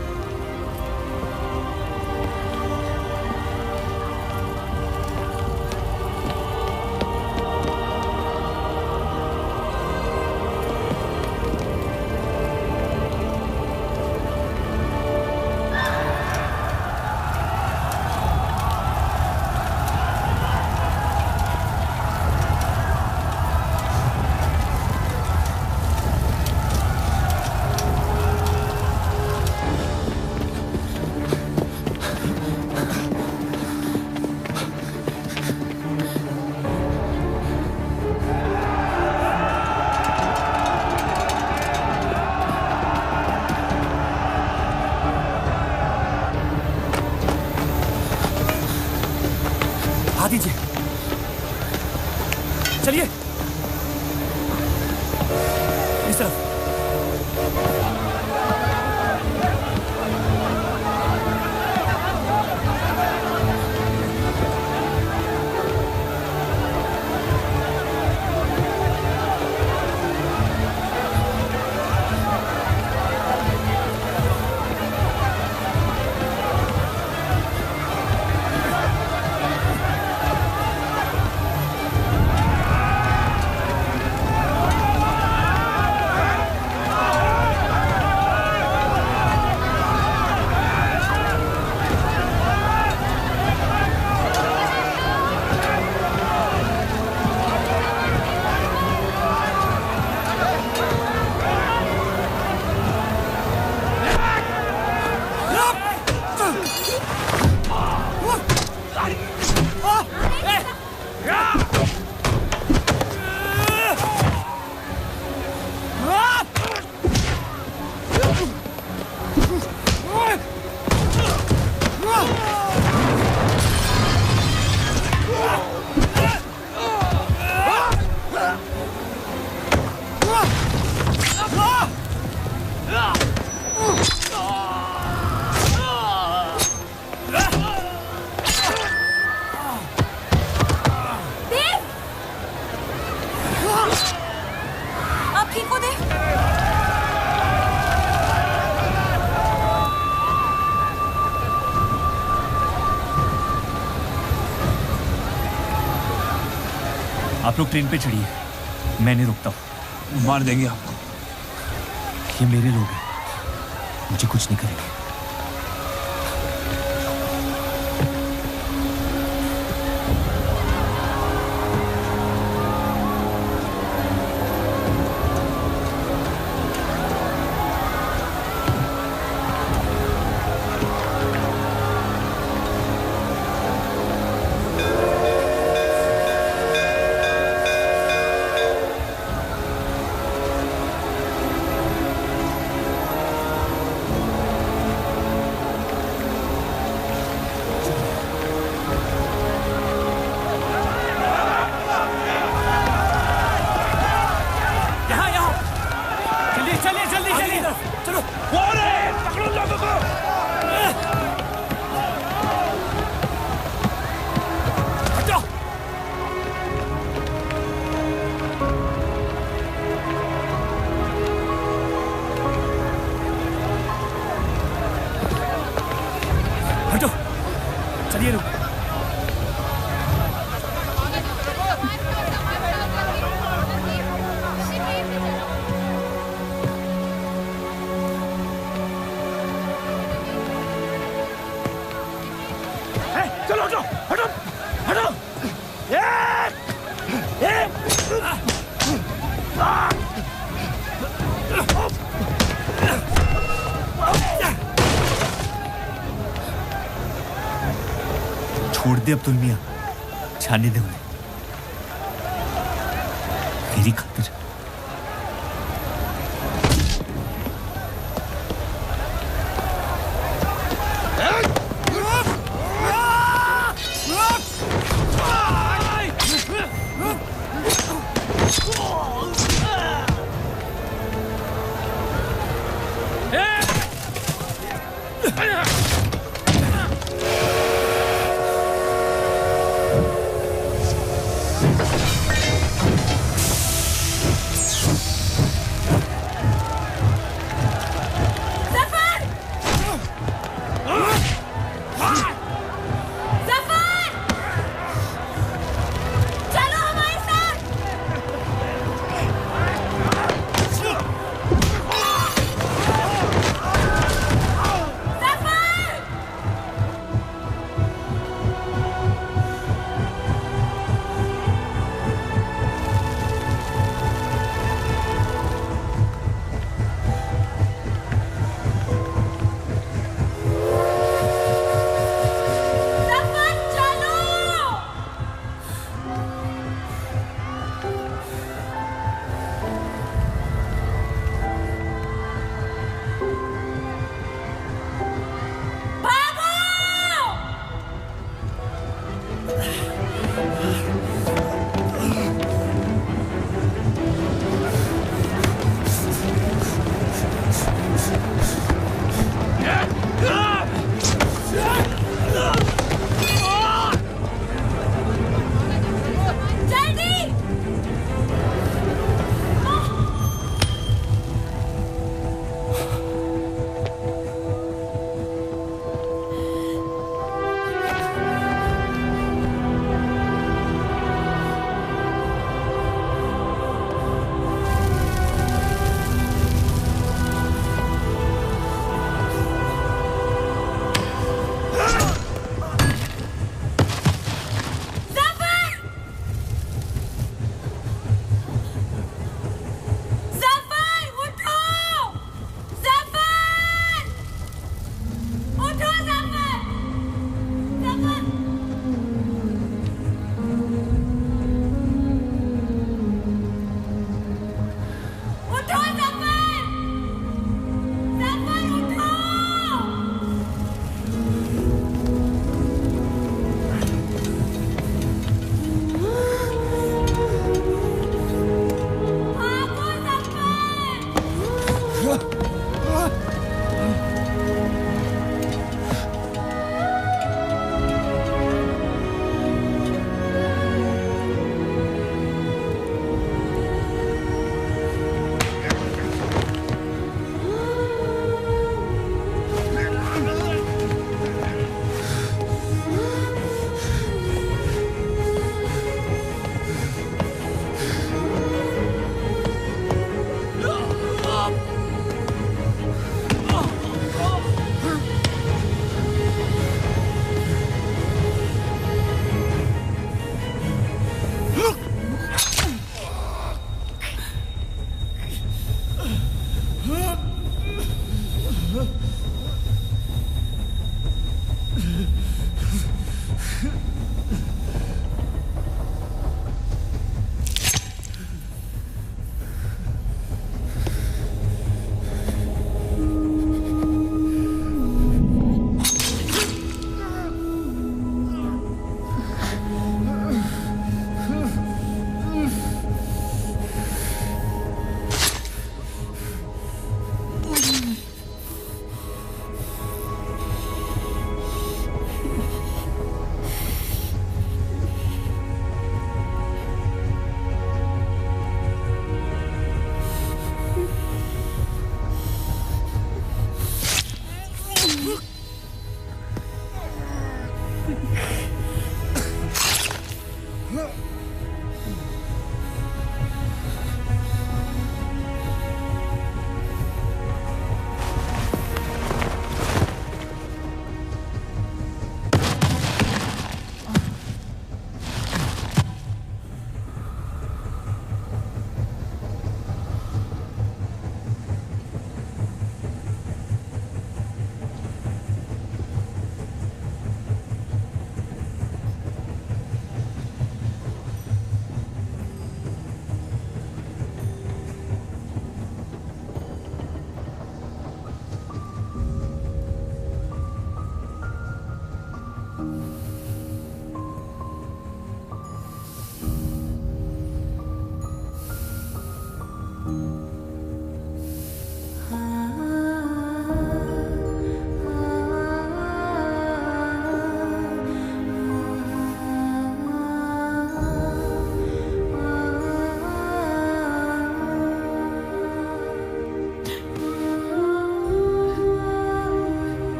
दीजिए। चलिए इस तरफ। आप लोग ट्रेन पे चढ़िए, मैं नहीं रुकता हूँ। मार देंगे आपको। ये मेरे लोग हैं, मुझे कुछ नहीं करेंगे। छोड़ दे अब्दुल मियां, जाने दे उन्हें मेरी खातिर।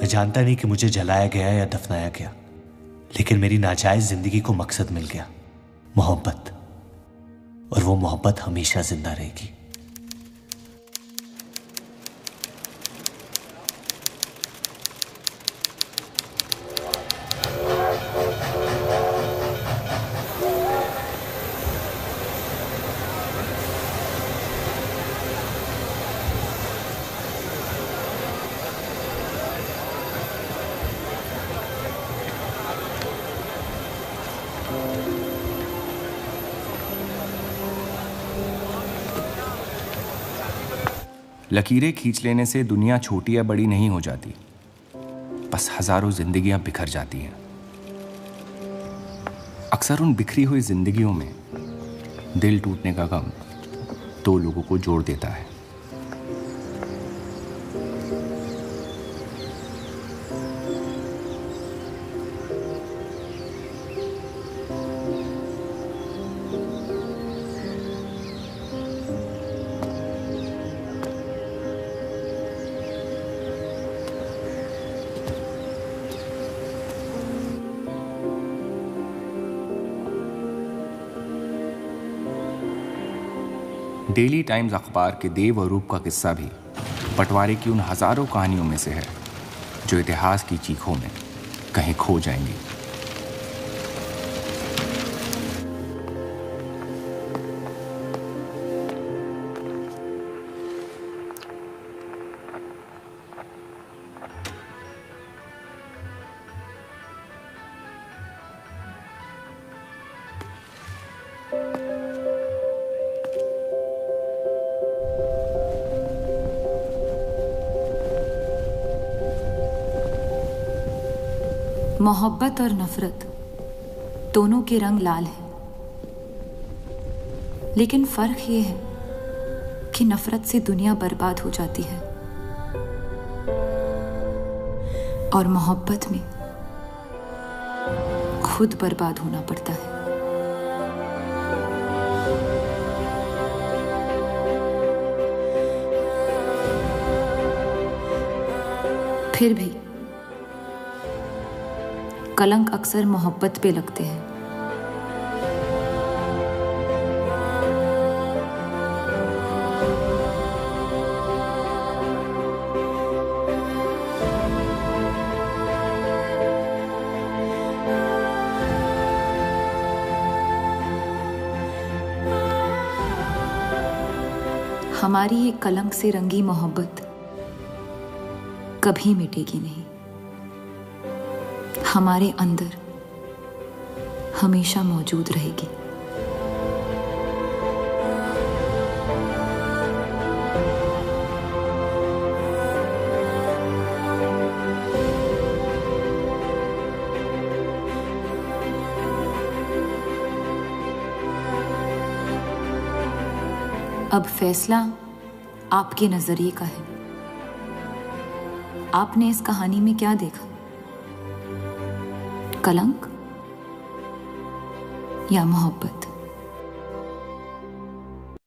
मैं जानता नहीं कि मुझे जलाया गया या दफनाया गया, लेकिन मेरी नाजायज जिंदगी को मकसद मिल गया, मोहब्बत। और वो मोहब्बत हमेशा जिंदा रहेगी। लकीरें खींच लेने से दुनिया छोटी या बड़ी नहीं हो जाती, बस हजारों जिंदगियां बिखर जाती हैं। अक्सर उन बिखरी हुई जिंदगियों में दिल टूटने का गम दो लोगों को जोड़ देता है। डेली टाइम्स अखबार के देव और रूप का किस्सा भी बंटवारे की उन हजारों कहानियों में से है जो इतिहास की चीखों में कहीं खो जाएंगी। मोहब्बत और नफरत दोनों के रंग लाल हैं, लेकिन फर्क ये है कि नफरत से दुनिया बर्बाद हो जाती है और मोहब्बत में खुद बर्बाद होना पड़ता है। फिर भी कलंक अक्सर मोहब्बत पे लगते हैं। हमारी ये कलंक से रंगी मोहब्बत कभी मिटेगी नहीं, हमारे अंदर हमेशा मौजूद रहेगी। अब फैसला आपके नजरिए का है। आपने इस कहानी में क्या देखा? कलंक या मोहब्बत?